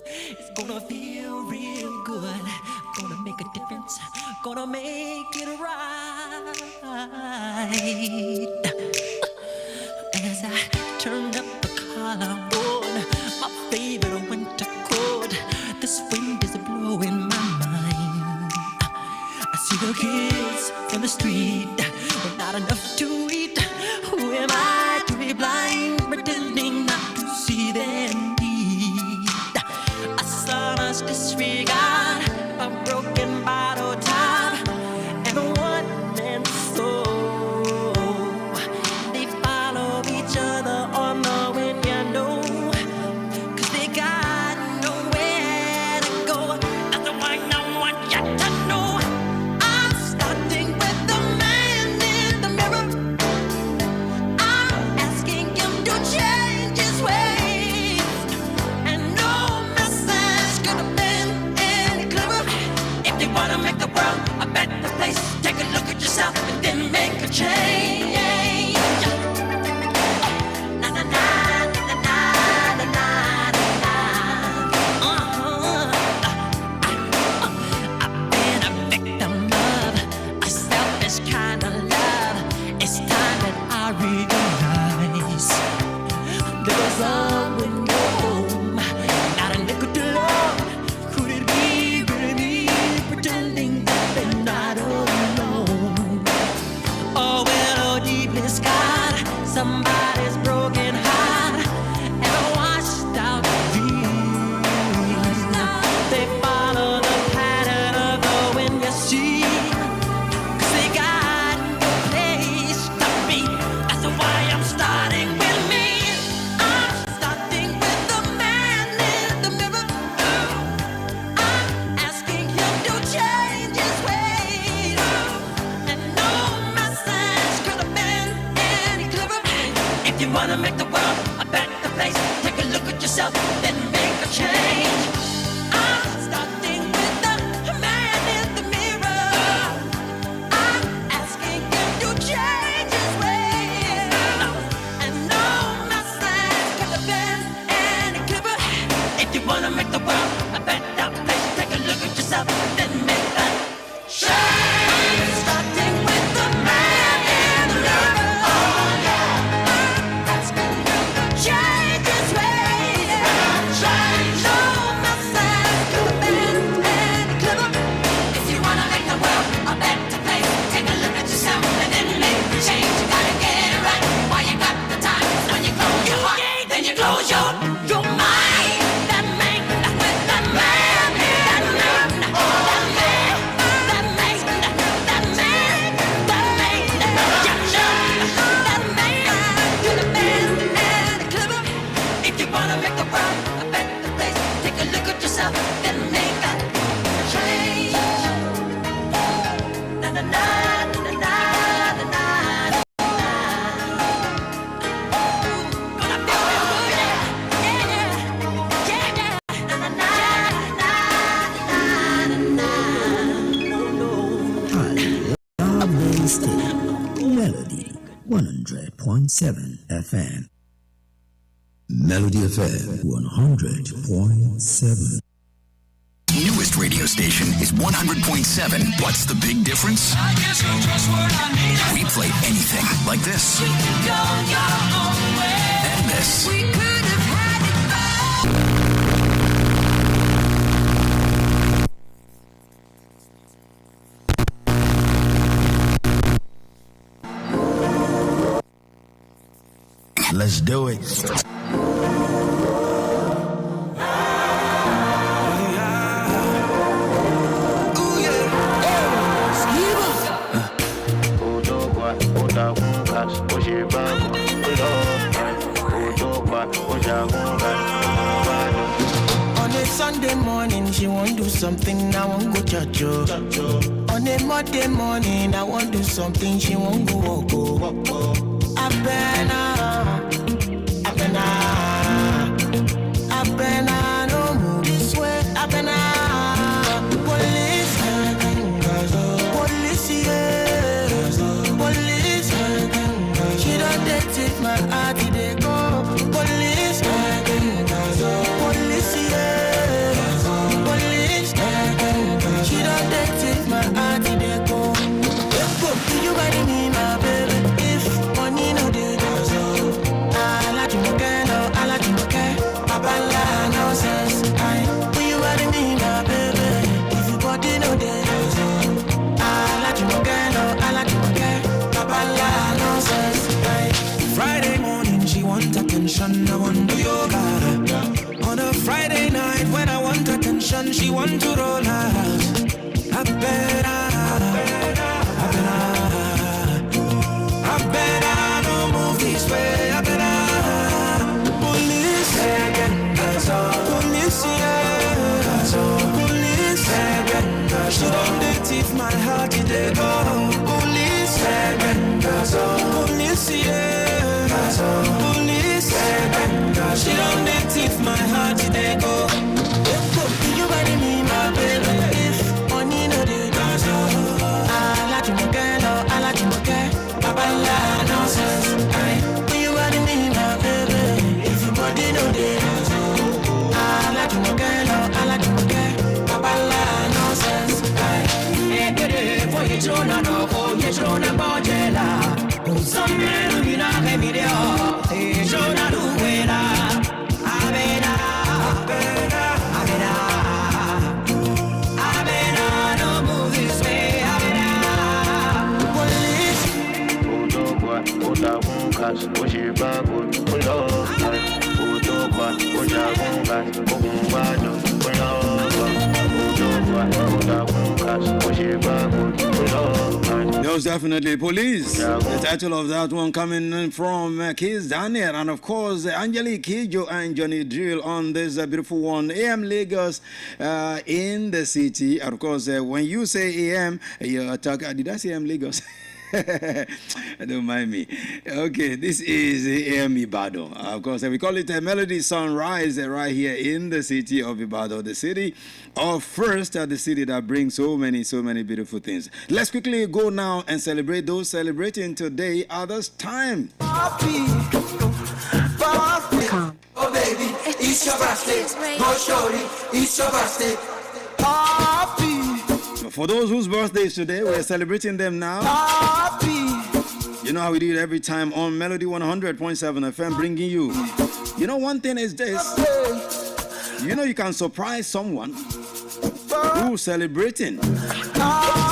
S17: It's gonna feel real good. Gonna make a difference. Gonna make it right. As I turn up the collar on my favorite winter coat, this wind is blowing my mind. I see the kids in the street with not enough to eat. Who am I to be blind, pretending not to see their need? I saw us disregard a broken bottle top and a one-man soul. They follow each other on the wind, you know, 'cause they got nowhere to go. That's why I want you to know I'm starting with the man in the mirror. I'm asking him to change his ways, and no message could have been any clearer. If you wanna make the world a better place, take a look at yourself and then make a change. Na na na na na na na na. I've been a victim of a selfish kind of love. It's time that I realize there was someone with no home, not a nickel to love. Could it be really me pretending that they're not alone? Oh well, oh deeply scarred, somebody's broken heart and a washed out dream. They follow the pattern of the wind, you see, 'cause they got no place to be. That's why I'm starting with me. I'm starting with the man in the mirror. I'm asking him to change his ways, and no message could have been any clearer. If you wanna make the world a better place, take a look at yourself, then make a change. I'm starting with the man in the mirror. I'm asking him to change his ways, and no message could have been any clearer. If you wanna make the world a better place, take a look at yourself, then make a change. Starting with the man in the mirror. Oh yeah. Asking him to change his ways. No message could have been any clearer. If you wanna make the world a better place, take a look at yourself and then make a change. You gotta get it right while you got the time. When you close your heart, then you close your mind. That man with the man in the mirror.
S10: 100.7 FM. Melody FM 100.7.
S11: Newest radio station is 100.7. What's the big difference?
S6: I guess you're just what I need.
S11: We play anything like this.
S6: We can go your own way.
S11: And this.
S6: We could have had it
S10: Let's do it.
S3: On a Sunday morning, she won't do something, I won't go church. On a Monday morning, I won't do something, she won't go walk. I better, no move this way. I better, police, police, she don't take my heart, they go. Police, police, she don't take my heart, they go. You got me, my baby, if money no dey. I like you again, no, I like you again. Papa la nonsense, you got me, my baby, if you body no dey. I like you again, no, I like you again. Papa la nonsense, Friday morning, she want attention, I want to yoga. On a Friday night, when I want attention, she want to roll out. I better no move this way. I better police, police, police. She don't thief my heart, they go. Police, police, police. She don't thief my heart, they go. You better me, my baby, if money no dey. I like you again, no, I like you again. Papa la nonsense, you better me, my baby, if you body no dey. I like you again, no, I like you again. Papa la nonsense, for you chona no, for you chona bojela. Some men you not let me there. Chona do wela.
S1: There was definitely Police. The title of that one coming from Kiss Daniel, and of course Angelique Kidjo and Johnny Drill on this beautiful one. AM Lagos in the city. Of course, when you say AM, you're talking. Did I say AM Lagos? Don't mind me. Okay, this is AM Ibadan. Of course, we call it a Melody Sunrise right here in the city of Ibadan, the city of first, the city that brings so many beautiful things. Let's quickly go now and celebrate those celebrating today at this time.
S6: Oh baby, it's your birthday. Oh shorty, it's your birthday.
S1: For those whose birthdays today, we're celebrating them now. You know how we do it every time on Melody 100.7 FM, bringing you. You know, one thing is this. You know, you can surprise someone who's celebrating.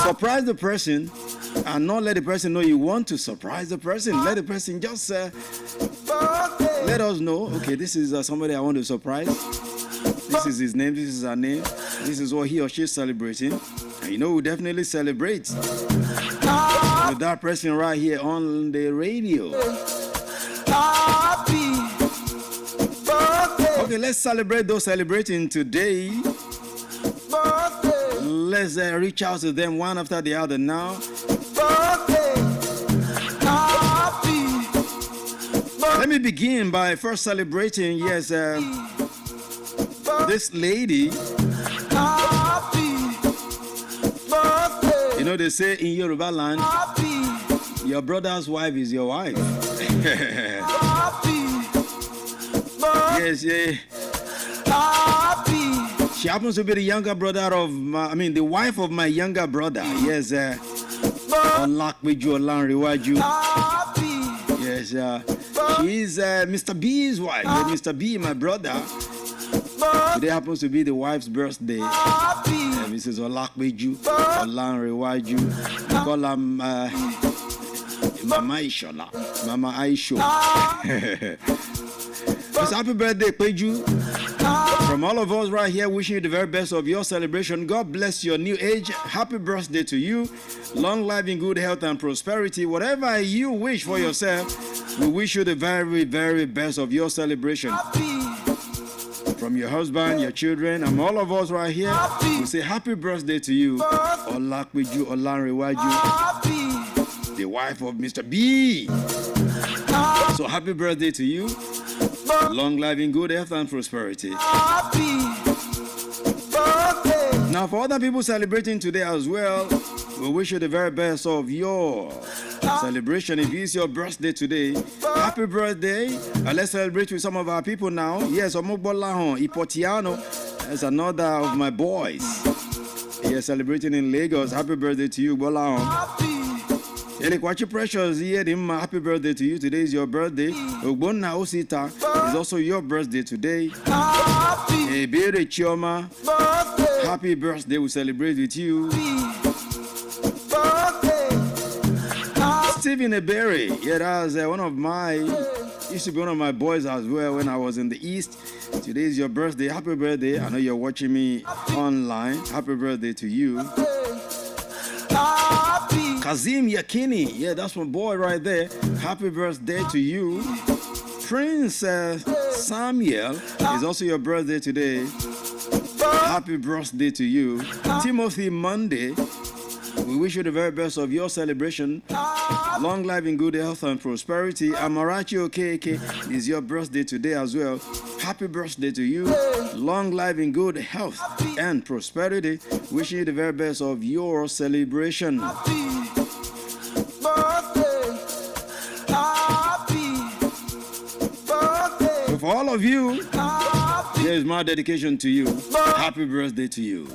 S1: Surprise the person and not let the person know you want to surprise the person. Let the person just let us know, okay, this is somebody I want to surprise. This is his name, this is her name. This is what he or she is celebrating. And you know, we definitely celebrate with that person right here on the radio. Okay, let's celebrate those celebrating today. Let's reach out to them one after the other now. Let me begin by first celebrating, yes, this lady. You know, they say in Yoruba land, Your brother's wife is your wife. Yes, yeah. She happens to be the younger brother of the wife of my younger brother. Yes, Olakweju Olanrewaju. Yes, she's Mr. B's wife. Mr. B, my brother. Today happens to be the wife's birthday. Mrs. Olakweju Olanrewaju. We call her Mama Ishola. Mama Aisho. It's happy birthday, Peju. From all of us right here, wishing you the very best of your celebration. God bless your new age. Happy birthday to you. Long life in good health and prosperity. Whatever you wish for yourself, we wish you the very, very best of your celebration. From your husband, your children, and all of us right here, we say happy birthday to you. Olakweju Olanrewaju, the wife of Mr. B. So happy birthday to you. Long life in good health and prosperity. Now, for other people celebrating today as well, we wish you the very best of your celebration. If it's your birthday today, happy birthday. Let's celebrate with some of our people now. Yes, Omogbolahon Ipotiano is another of my boys. Yes, celebrating in Lagos. Happy birthday to you, Bolahon. Elekwachi Precious, happy birthday to you. Today is your birthday. Ogbonna Osita is also your birthday today. Ebere Chioma, happy birthday. We celebrate with you. Stephen Ebere, that's one of my, used to be one of my boys as well when I was in the East. Today is your birthday. Happy birthday. I know you're watching me online. Happy birthday to you. Kazim Yakini, that's my boy right there. Happy birthday to you. Prince Samuel is also your birthday today. Happy birthday to you. Timothy Monday, we wish you the very best of your celebration. Long life in good health and prosperity. Amarachi Okeke is your birthday today as well. Happy birthday to you. Long life in good health and prosperity. Wishing you the very best of your celebration. So for all of you, here is my dedication to you. Happy birthday to you.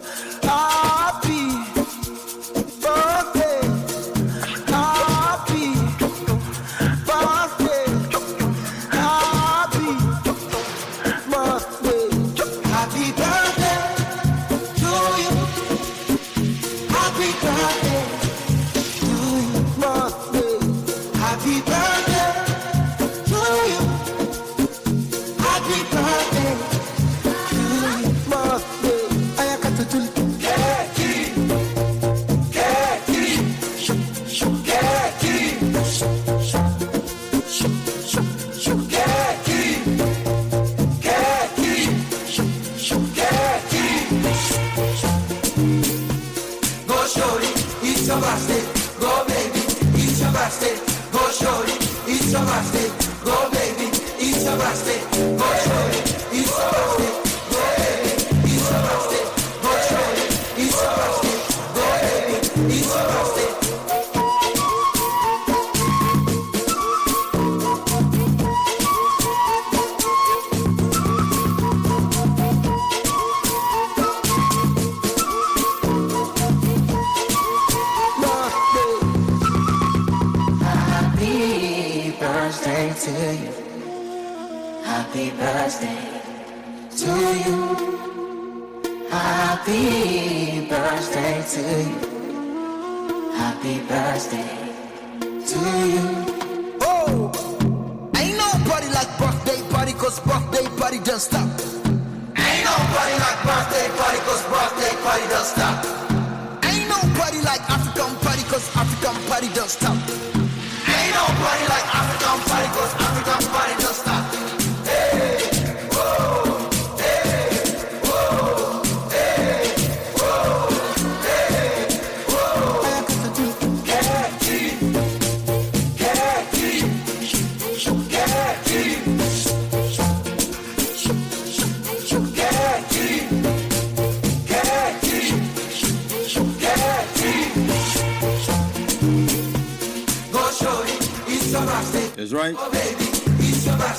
S1: That's right.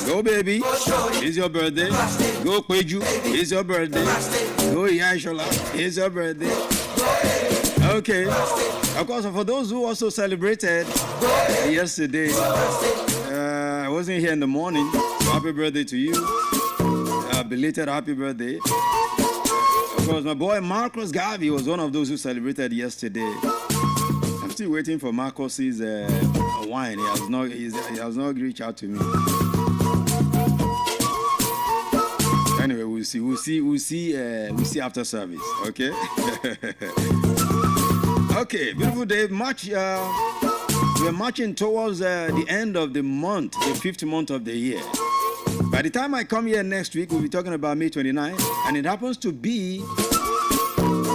S1: Go, baby. It's your birthday. Go, Kweju. It's your birthday. Go, Yashola. It's your birthday. Okay. Of course, for those who also celebrated yesterday, I wasn't here in the morning. So happy birthday to you. Belated happy birthday. Of course, my boy Marcus Garvey was one of those who celebrated yesterday. I'm still waiting for Marcus's wine. He has not reached out to me. Anyway, we'll see after service. Okay. Okay, beautiful day. We're marching towards the end of the month, the 5th month of the year. By the time I come here next week, we'll be talking about May 29th, and it happens to be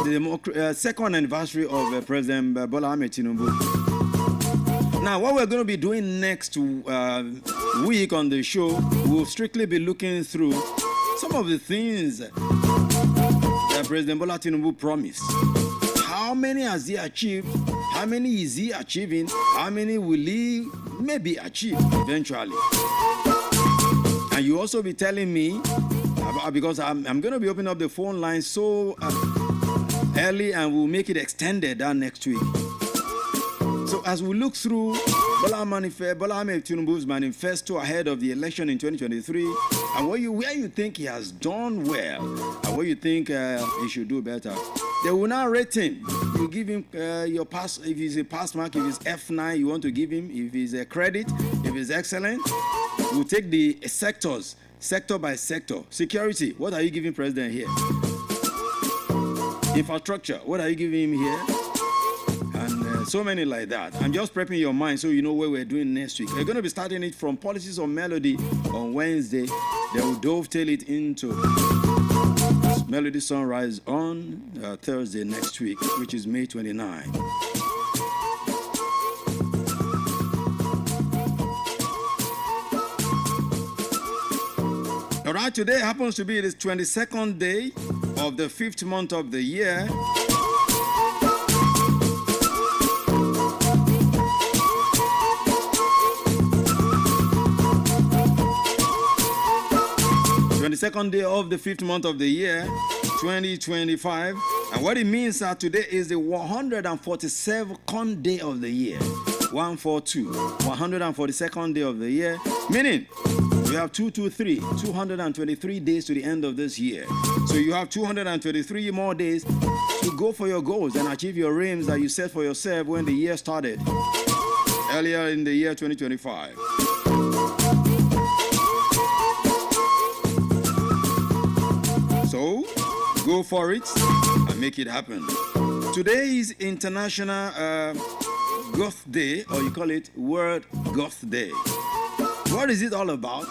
S1: the second anniversary of President Bola Ahmed Tinubu. Now, what we're going to be doing next week on the show, we'll strictly be looking through some of the things that President Bola Tinubu promised. How many has he achieved? How many is he achieving? How many will he maybe achieve eventually? And you also be telling me, because I'm going to be opening up the phone line so early, and we'll make it extended next week. So as we look through Bola Ahmed Tinubu's manifesto ahead of the election in 2023, and where you think he has done well, and where you think he should do better, they will now rate him. You give him your pass. If he's a pass mark, if he's F9, you want to give him. If he's a credit, if he's excellent, we'll take the sectors, sector by sector. Security, what are you giving President here? Infrastructure, what are you giving him here? And so many like that. I'm just prepping your mind so you know what we're doing next week. We're going to be starting it from Politics on Melody on Wednesday. They will dovetail it into Melody Sunrise on Thursday next week, which is May 29. All right, today happens to be the 22nd day of the 5th month of the year. Second day of the 5th month of the year, 2025. And what it means that today is the 147nd day of the year. 142nd day of the year. Meaning, we have 223 days to the end of this year. So you have 223 more days to go for your goals and achieve your aims that you set for yourself when the year started. Earlier in the year 2025. So, go for it and make it happen. Today is International Goth Day, or you call it World Goth Day. What is it all about?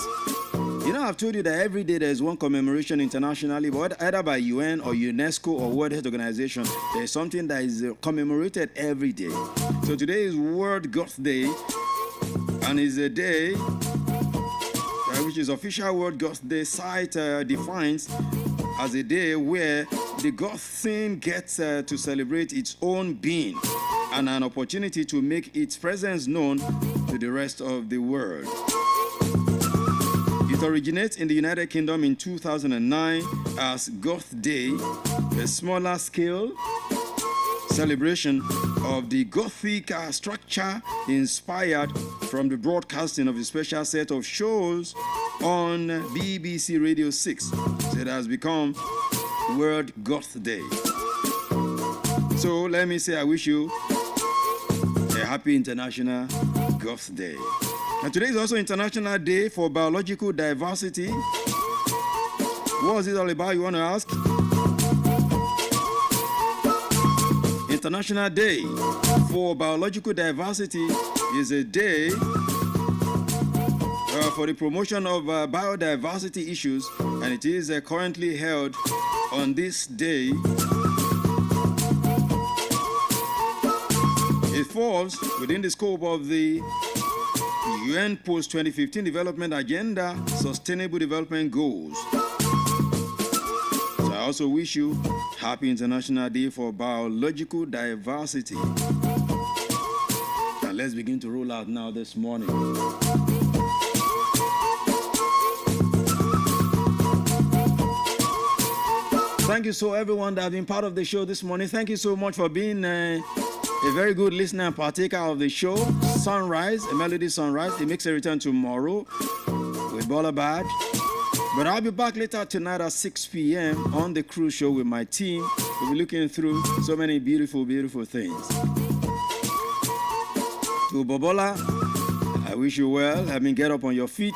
S1: You know, I've told you that every day there's one commemoration internationally, but either by UN or UNESCO or World Health Organization, there's something that is commemorated every day. So today is World Goth Day, and it's a day which is official World Goth Day site defines as a day where the goth scene gets to celebrate its own being and an opportunity to make its presence known to the rest of the world. It originates in the United Kingdom in 2009 as Goth Day, a smaller scale celebration of the Gothic structure inspired from the broadcasting of a special set of shows on BBC Radio 6. So it has become World Goth Day. So let me say I wish you a happy International Goth Day. And today is also International Day for Biological Diversity. What is it all about, you want to ask? International Day for Biological Diversity is a day for the promotion of biodiversity issues, and it is currently held on this day. It falls within the scope of the UN Post-2015 Development Agenda Sustainable Development Goals. So I also wish you Happy International Day for Biological Diversity. And let's begin to roll out now this morning. Thank you so everyone that have been part of the show this morning. Thank you so much for being a very good listener and partaker of the show. Sunrise, a melody sunrise. It makes a return tomorrow with Bola Bad. But I'll be back later tonight at 6 p.m. on the cruise show with my team. We'll be looking through so many beautiful, beautiful things. To Bobola, I wish you well. I mean, get up on your feet.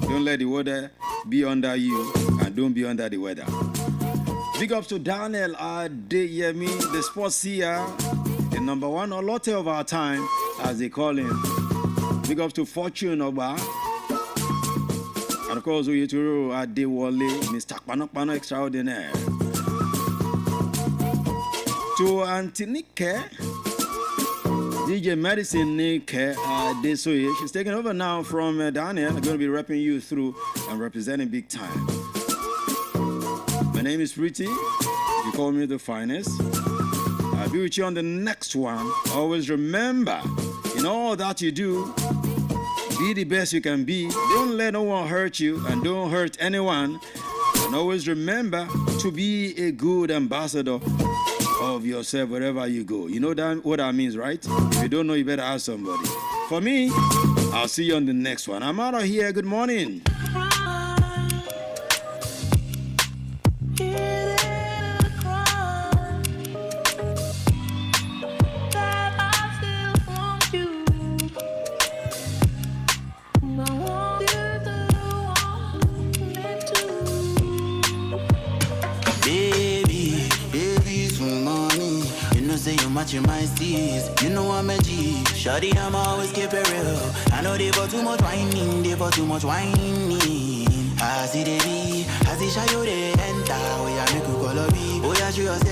S1: Don't let the weather be under you, and don't be under the weather. Big ups to Daniel Adeyemi, the sports seer, the number one Olote of our time, as they call him. Big ups to Fortune Oba. And of course, Uyeturo Adewale, Mr. Panokpano Extraordinaire. To Antinike, DJ Medicine Nick Desoye. She's taking over now from Daniel. I'm going to be repping you through and representing big time. My name is Pretty. You call me the finest. I'll be with you on the next one. Always remember, in all that you do, be the best you can be. Don't let no one hurt you, and don't hurt anyone. And always remember to be a good ambassador of yourself wherever you go. You know what that means, right? If you don't know, you better ask somebody. For me, I'll see you on the next one. I'm out of here. Good morning.
S18: Matching my steez, you know I'm a G. Shawty, I'm always keep it real. I know they for too much whining, they for too much whining. I see the B, I see Shayo they enter. Oh yeah, make you call a B. Oh yeah, show yourself.